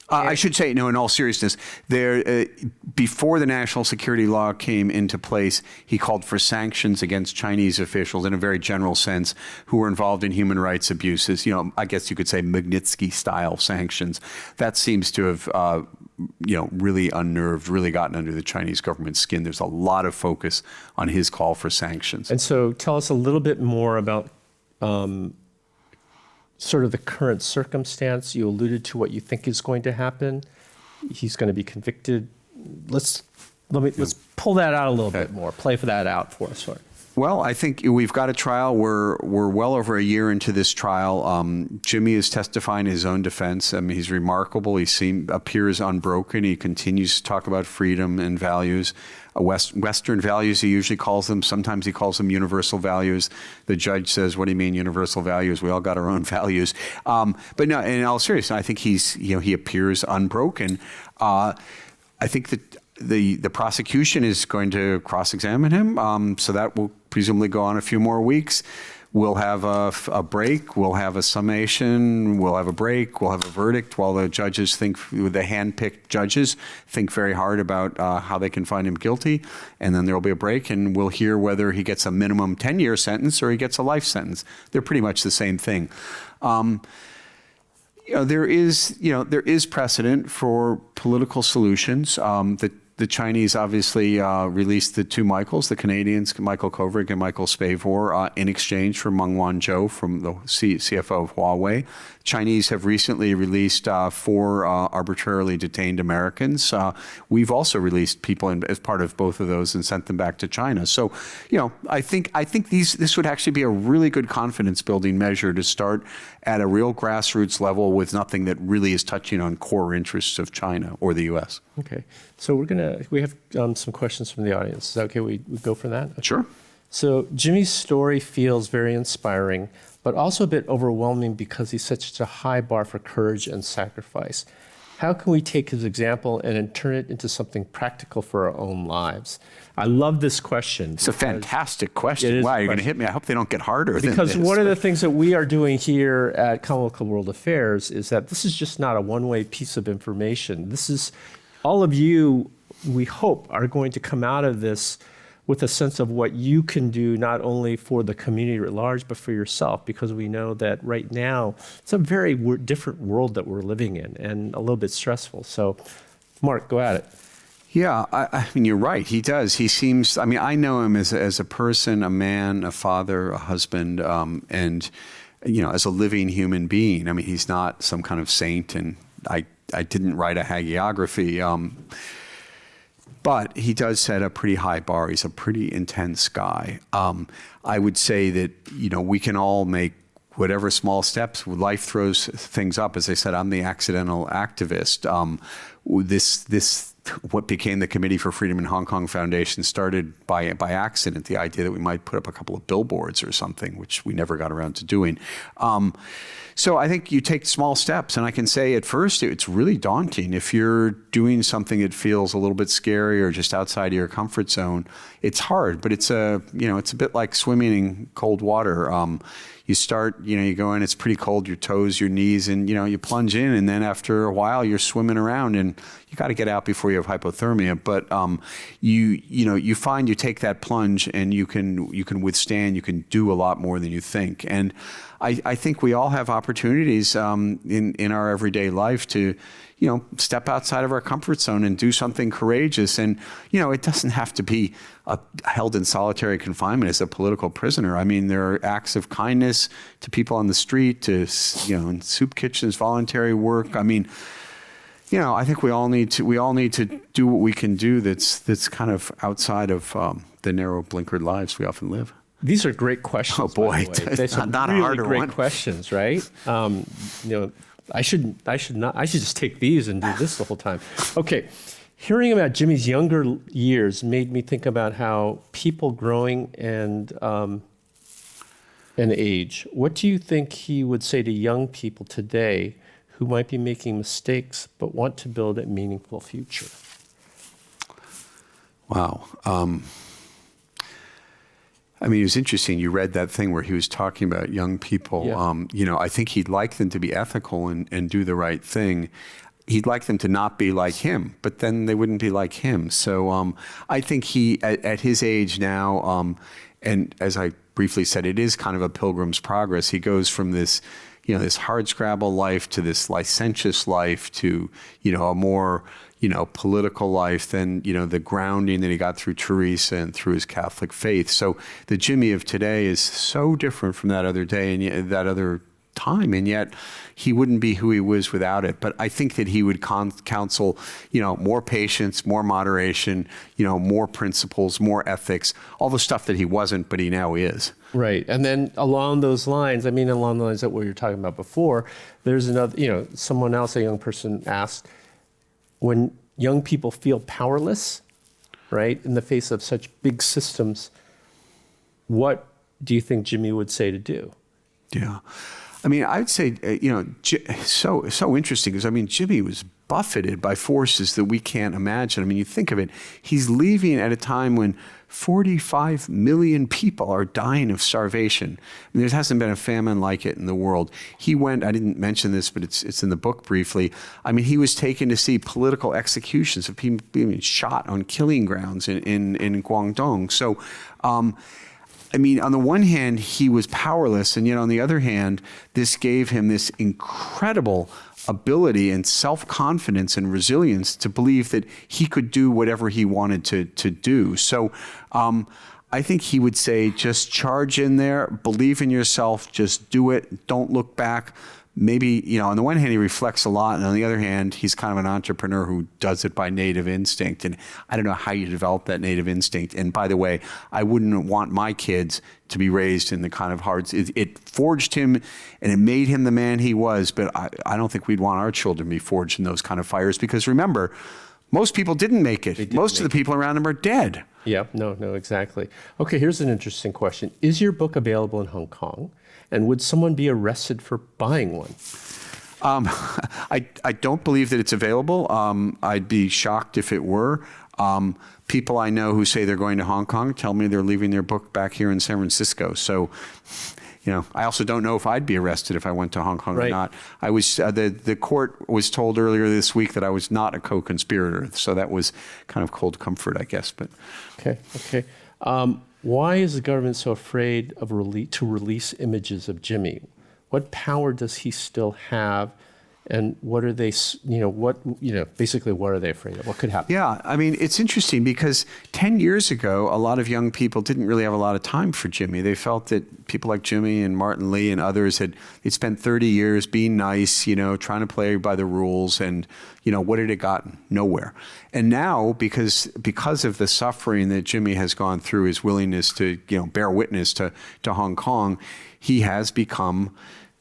I should say, in all seriousness, before the national security law came into place, he called for sanctions against Chinese officials in a very general sense who were involved in human rights abuses. I guess you could say Magnitsky-style sanctions. That seems to have, really unnerved, really gotten under the Chinese government's skin. There's a lot of focus on his call for sanctions. And so tell us a little bit more about sort of the current circumstance. You alluded to what you think is going to happen. He's going to be convicted. Let's pull that out a little bit more. Play for that out for us. Sorry. Well, I think we've got a trial. We're well over a year into this trial. Jimmy is testifying in his own defense. I mean, he's remarkable. He appears unbroken. He continues to talk about freedom and values, Western values. He usually calls them. Sometimes he calls them universal values. The judge says, "What do you mean universal values? We all got our own values." But no, in all seriousness, I think he appears unbroken. I think that the prosecution is going to cross-examine him, so that will presumably go on a few more weeks. We'll have a break. We'll have a summation. We'll have a break. We'll have a verdict while the judges the hand-picked judges think very hard about how they can find him guilty. And then there will be a break, and we'll hear whether he gets a minimum 10-year sentence or he gets a life sentence. They're pretty much the same thing. There is precedent for political solutions. The Chinese obviously released the two Michaels, the Canadians, Michael Kovrig and Michael Spavor, in exchange for Meng Wanzhou from the CFO of Huawei. Chinese have recently released 4 arbitrarily detained Americans. We've also released people as part of both of those and sent them back to China. So, I think this would actually be a really good confidence building measure to start at a real grassroots level with nothing that really is touching on core interests of China or the U.S. Okay, so we have some questions from the audience. Is that okay? We go for that? Okay. Sure. So Jimmy's story feels very inspiring, but also a bit overwhelming because he set such a high bar for courage and sacrifice. How can we take his example and turn it into something practical for our own lives? I love this question. It's a fantastic question. It is Wow, a you're going to hit me. I hope they don't get harder than this. Because one of the things that we are doing here at Commonwealth Club World Affairs is that this is just not a one-way piece of information. This is, all of you, we hope, are going to come out of this with a sense of what you can do, not only for the community at large, but for yourself, because we know that right now, it's a very different world that we're living in and a little bit stressful. So, Mark, go at it. Yeah, I mean, you're right. He does. He seems, I know him as a person, a man, a father, a husband, and, as a living human being. I mean, he's not some kind of saint, and I didn't write a hagiography. But he does set a pretty high bar. He's a pretty intense guy. I would say that, we can all make whatever small steps. Life throws things up. As I said, I'm the accidental activist. What became the Committee for Freedom in Hong Kong Foundation started by accident, the idea that we might put up a couple of billboards or something, which we never got around to doing. So I think you take small steps, and I can say at first it's really daunting. If you're doing something that feels a little bit scary or just outside of your comfort zone, it's hard, but it's a bit like swimming in cold water. You start, you go in, it's pretty cold, your toes, your knees, and, you plunge in, and then after a while you're swimming around and you got to get out before you have hypothermia. But you find you take that plunge and you can withstand, you can do a lot more than you think. And I think we all have opportunities in our everyday life to, step outside of our comfort zone and do something courageous. And, it doesn't have to be held in solitary confinement as a political prisoner. I mean, there are acts of kindness to people on the street, to, in soup kitchens, voluntary work. I mean, I think we all need to do what we can do that's kind of outside of the narrow blinkered lives we often live. These are great questions. Oh boy, They're some not really a harder great one. questions, right? I should just take these and do this the whole time. Okay, hearing about Jimmy's younger years made me think about how people growing and age. What do you think he would say to young people today who might be making mistakes but want to build a meaningful future? Wow. I mean, it was interesting. You read that thing where he was talking about young people. Yeah. I think he'd like them to be ethical and do the right thing. He'd like them to not be like him, but then they wouldn't be like him. So I think he, at his age now, and as I briefly said, it is kind of a pilgrim's progress. He goes from this, this hardscrabble life to this licentious life to, a more, political life than, the grounding that he got through Teresa and through his Catholic faith. So the Jimmy of today is so different from that other day and yet, that other time, and yet he wouldn't be who he was without it. But I think that he would counsel, more patience, more moderation, more principles, more ethics, all the stuff that he wasn't, but he now is. Right. And then along those lines, along the lines that we were talking about before, there's another, someone else, a young person asked, when young people feel powerless, right, in the face of such big systems, what do you think Jimmy would say to do? Yeah. I mean, I'd say, so interesting because, Jimmy was buffeted by forces that we can't imagine. I mean, you think of it, he's leaving at a time when 45 million people are dying of starvation. There hasn't been a famine like it in the world. He went, I didn't mention this, but it's in the book briefly. He was taken to see political executions of people being shot on killing grounds in Guangdong. So, on the one hand, he was powerless, and yet on the other hand, this gave him this incredible ability and self-confidence and resilience to believe that he could do whatever he wanted to do. So I think he would say, just charge in there, believe in yourself, just do it, don't look back. Maybe, on the one hand, he reflects a lot, and on the other hand, he's kind of an entrepreneur who does it by native instinct. And I don't know how you develop that native instinct. And by the way, I wouldn't want my kids to be raised in the kind of it forged him and it made him the man he was. But I don't think we'd want our children to be forged in those kind of fires, because remember, most people didn't make it. Most of the people around him are dead. Yeah, no, exactly. Okay, here's an interesting question. Is your book available in Hong Kong? And would someone be arrested for buying one? I don't believe that it's available. I'd be shocked if it were. People I know who say they're going to Hong Kong tell me they're leaving their book back here in San Francisco. So, I also don't know if I'd be arrested if I went to Hong Kong or not. I was the court was told earlier this week that I was not a co-conspirator, so that was kind of cold comfort, I guess. But okay. Why is the government so afraid of to release images of Jimmy? What power does he still have? And what are they, basically what are they afraid of? What could happen? Yeah, it's interesting because 10 years ago, a lot of young people didn't really have a lot of time for Jimmy. They felt that people like Jimmy and Martin Lee and others they'd spent 30 years being nice, trying to play by the rules, and, what had it gotten? Nowhere. And now, because of the suffering that Jimmy has gone through, his willingness to, bear witness to Hong Kong, he has become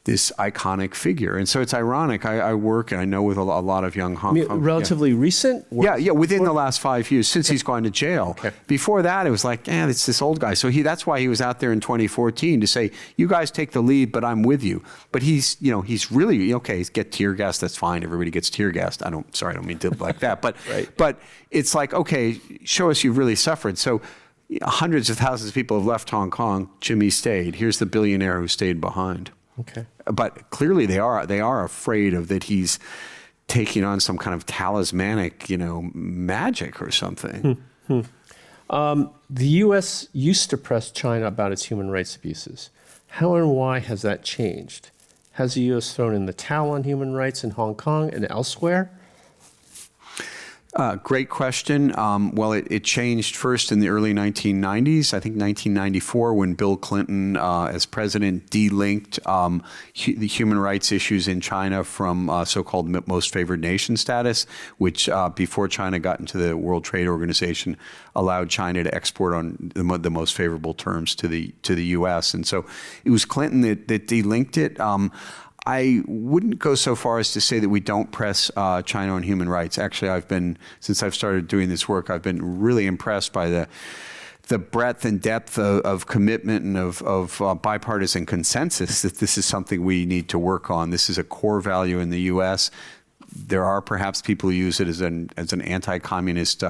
this iconic figure. And so it's ironic. I work, and I know with a lot of young Hong Kong. Relatively recent? Yeah, within the last 5 years, since he's gone to jail. Okay. Before that, it was like, it's this old guy. So that's why he was out there in 2014 to say, you guys take the lead, but I'm with you. But he's really, okay, get tear gassed, that's fine. Everybody gets tear gassed. I don't mean to like that. But, right. But it's like, okay, show us you've really suffered. So hundreds of thousands of people have left Hong Kong. Jimmy stayed. Here's the billionaire who stayed behind. Okay. But clearly they are afraid of that he's taking on some kind of talismanic, magic or something. The U.S. used to press China about its human rights abuses. How and why has that changed? Has the U.S. thrown in the towel on human rights in Hong Kong and elsewhere? Great question. Well, it changed first in the early 1990s. I think 1994, when Bill Clinton, as president, delinked the human rights issues in China from so-called most favored nation status, which before China got into the World Trade Organization, allowed China to export on the most favorable terms to the U.S. And so it was Clinton that delinked it. I wouldn't go so far as to say that we don't press China on human rights. Actually, since I've started doing this work, I've been really impressed by the breadth and depth of commitment and of bipartisan consensus that this is something we need to work on. This is a core value in the U.S. There are perhaps people who use it as an anti-communist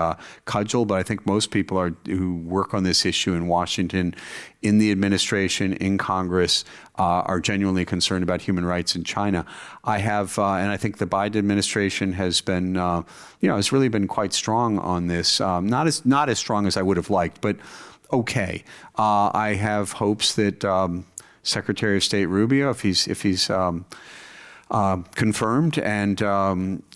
cudgel, but I think most people who work on this issue in Washington, in the administration, in Congress, are genuinely concerned about human rights in China. I have, and I think the Biden administration has been, has really been quite strong on this. Not as strong as I would have liked, but okay. I have hopes that Secretary of State Rubio, if he's confirmed, and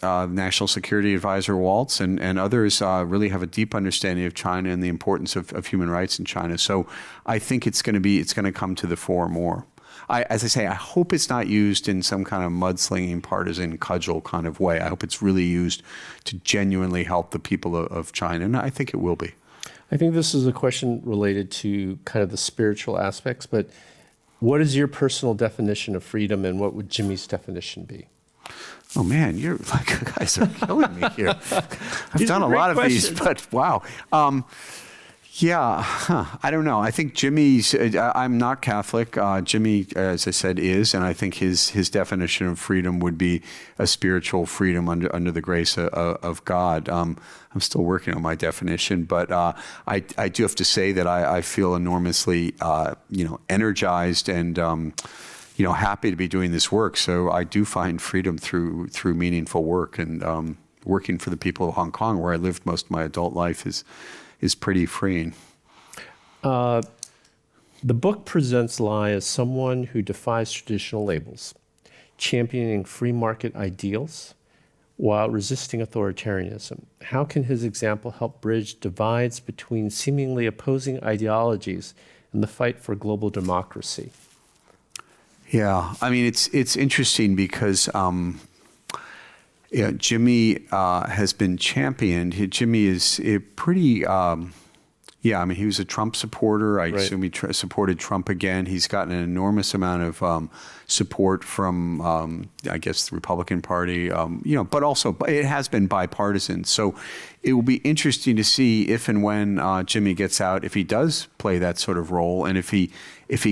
National Security Advisor Waltz and others really have a deep understanding of China and the importance of human rights in China. So I think it's going to come to the fore more. As I say, I hope it's not used in some kind of mudslinging, partisan, cudgel kind of way. I hope it's really used to genuinely help the people of China, and I think it will be. I think this is a question related to kind of the spiritual aspects, but what is your personal definition of freedom, and what would Jimmy's definition be? Oh man, you guys are killing me here. I've done a lot of these, but wow. I don't know. I think Jimmy's, I'm not Catholic. Jimmy, as I said, is, and I think his definition of freedom would be a spiritual freedom under the grace of God. I'm still working on my definition, but I do have to say that I feel enormously, energized and, happy to be doing this work. So I do find freedom through meaningful work, and working for the people of Hong Kong, where I lived most of my adult life, is pretty freeing. The book presents Lai as someone who defies traditional labels, championing free market ideals while resisting authoritarianism. How can his example help bridge divides between seemingly opposing ideologies in the fight for global democracy? Yeah, I mean, it's interesting because Jimmy has been championed. Jimmy is a pretty, he was a Trump supporter. I assume he supported Trump again. He's gotten an enormous amount of support from, the Republican Party, but also it has been bipartisan. So it will be interesting to see if and when Jimmy gets out, if he does play that sort of role, and if he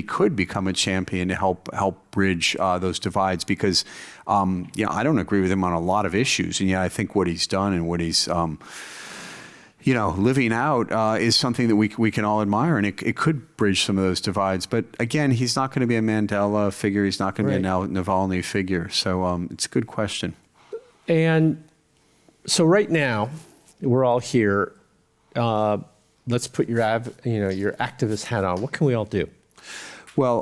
could become a champion to help bridge those divides, because I don't agree with him on a lot of issues, and I think what he's done and what he's living out is something that we can all admire, and it could bridge some of those divides. But again, he's not going to be a Mandela figure. He's not going to be a Navalny figure. So it's a good question. And so right now, we're all here. Let's put your activist hat on. What can we all do? Well,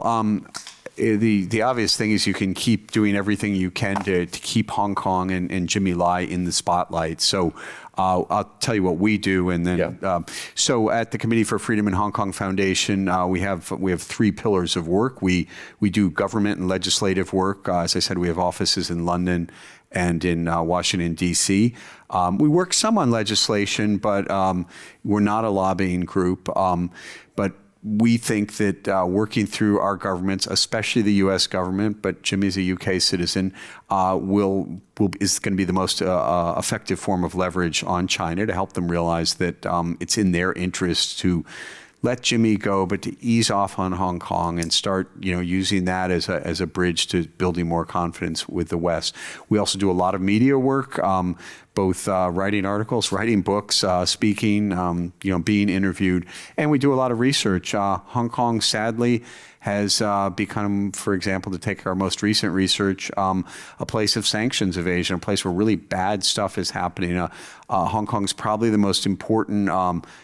the obvious thing is you can keep doing everything you can to keep Hong Kong and Jimmy Lai in the spotlight. So I'll tell you what we do, and then so at the Committee for Freedom in Hong Kong Foundation, we have 3 pillars of work. We do government and legislative work. As I said, we have offices in London and in Washington, D.C. We work some on legislation, but we're not a lobbying group. But we think that working through our governments, especially the U.S. government, but Jimmy's a UK citizen, is going to be the most effective form of leverage on China to help them realize that it's in their interest to let Jimmy go, but to ease off on Hong Kong and start, using that as a bridge to building more confidence with the West. We also do a lot of media work, both writing articles, writing books, speaking, being interviewed, and we do a lot of research. Hong Kong, sadly, has become, for example, to take our most recent research, a place of sanctions evasion, a place where really bad stuff is happening. Hong Kong's probably the most important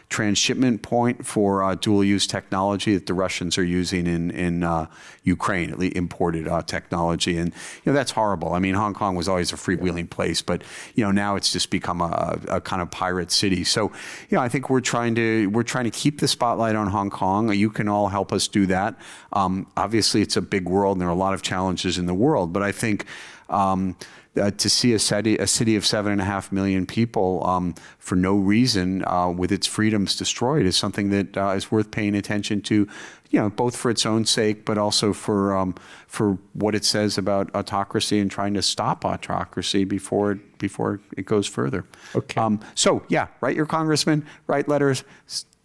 transshipment point for dual-use technology that the Russians are using in Ukraine, at least imported technology. And that's horrible. I mean, Hong Kong was always a freewheeling place, but now it's just become a kind of pirate city. So I think we're trying to keep the spotlight on Hong Kong. You can all help us do that. Obviously, it's a big world, and there are a lot of challenges in the world. But I think to see a city of 7.5 million people for no reason with its freedoms destroyed is something that is worth paying attention to, both for its own sake, but also for what it says about autocracy and trying to stop autocracy before it goes further. Okay. So yeah, write your congressman, write letters.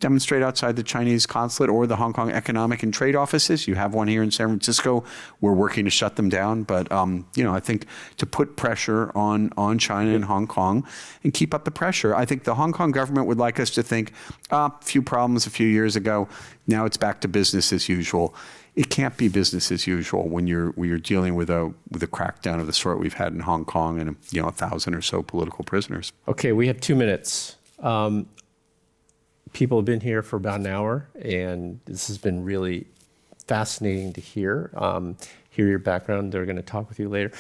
Demonstrate outside the Chinese consulate or the Hong Kong economic and trade offices. You have one here in San Francisco. We're working to shut them down. But, I think to put pressure on China and Hong Kong and keep up the pressure. I think the Hong Kong government would like us to think, a few problems a few years ago. Now it's back to business as usual. It can't be business as usual when you're dealing with a crackdown of the sort we've had in Hong Kong and 1,000 or so political prisoners. Okay, we have 2 minutes. People have been here for about an hour, and this has been really fascinating to hear your background. They're going to talk with you later.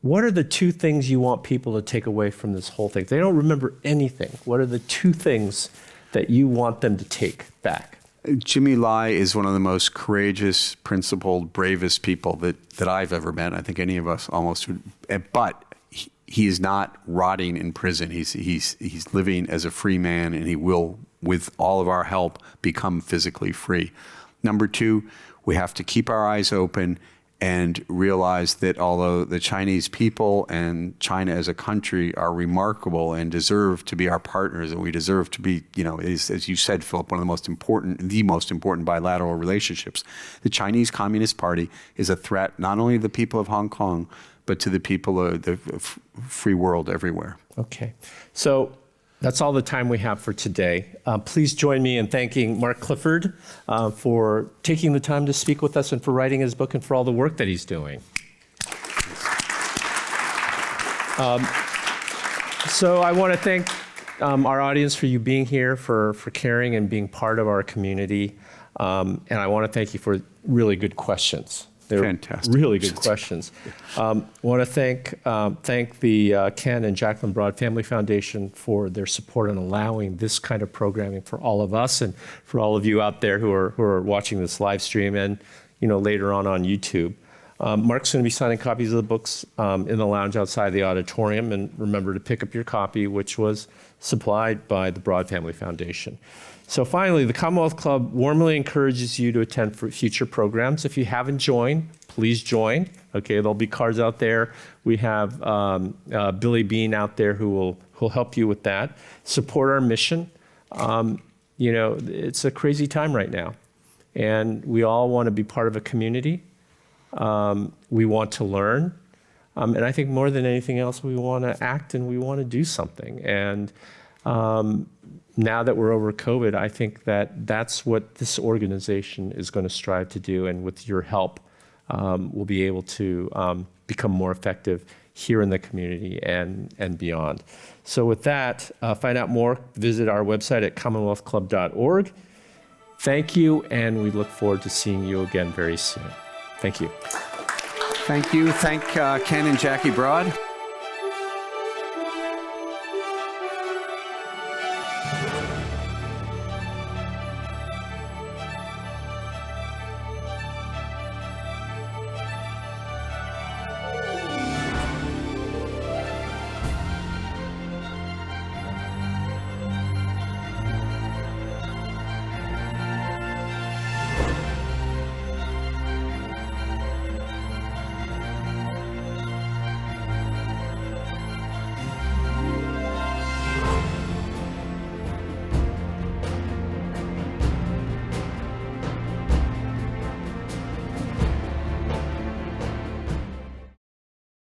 What are the 2 things you want people to take away from this whole thing? If they don't remember anything, what are the 2 things that you want them to take back? Jimmy Lai is one of the most courageous, principled, bravest people that I've ever met. I think any of us almost would. But he is not rotting in prison. He's living as a free man, and he will, with all of our help, become physically free. Number 2, we have to keep our eyes open and realize that although the Chinese people and China as a country are remarkable and deserve to be our partners, and we deserve to be, as you said, Philip, one of the most important bilateral relationships, the Chinese Communist Party is a threat not only to the people of Hong Kong, but to the people of the free world everywhere. Okay. So that's all the time we have for today. Please join me in thanking Mark Clifford for taking the time to speak with us and for writing his book and for all the work that he's doing. So I want to thank our audience for you being here, for caring and being part of our community. And I want to thank you for really good questions. They're fantastic. Really good questions. I want to thank the Ken and Jacqueline Broad Family Foundation for their support in allowing this kind of programming for all of us and for all of you out there who are watching this live stream and later on YouTube. Mark's going to be signing copies of the books in the lounge outside the auditorium, and remember to pick up your copy, which was supplied by the Broad Family Foundation. So finally, the Commonwealth Club warmly encourages you to attend for future programs. If you haven't joined, please join. Okay, there'll be cards out there. We have Billy Bean out there who'll help you with that. Support our mission. It's a crazy time right now, and we all want to be part of a community. We want to learn, and I think more than anything else, we want to act and we want to do something. And now that we're over COVID, I think that's what this organization is going to strive to do. And with your help, we'll be able to become more effective here in the community and beyond. So with that, find out more, visit our website at commonwealthclub.org. Thank you, and we look forward to seeing you again very soon. Thank you. Thank you. Thank Ken and Jackie Broad.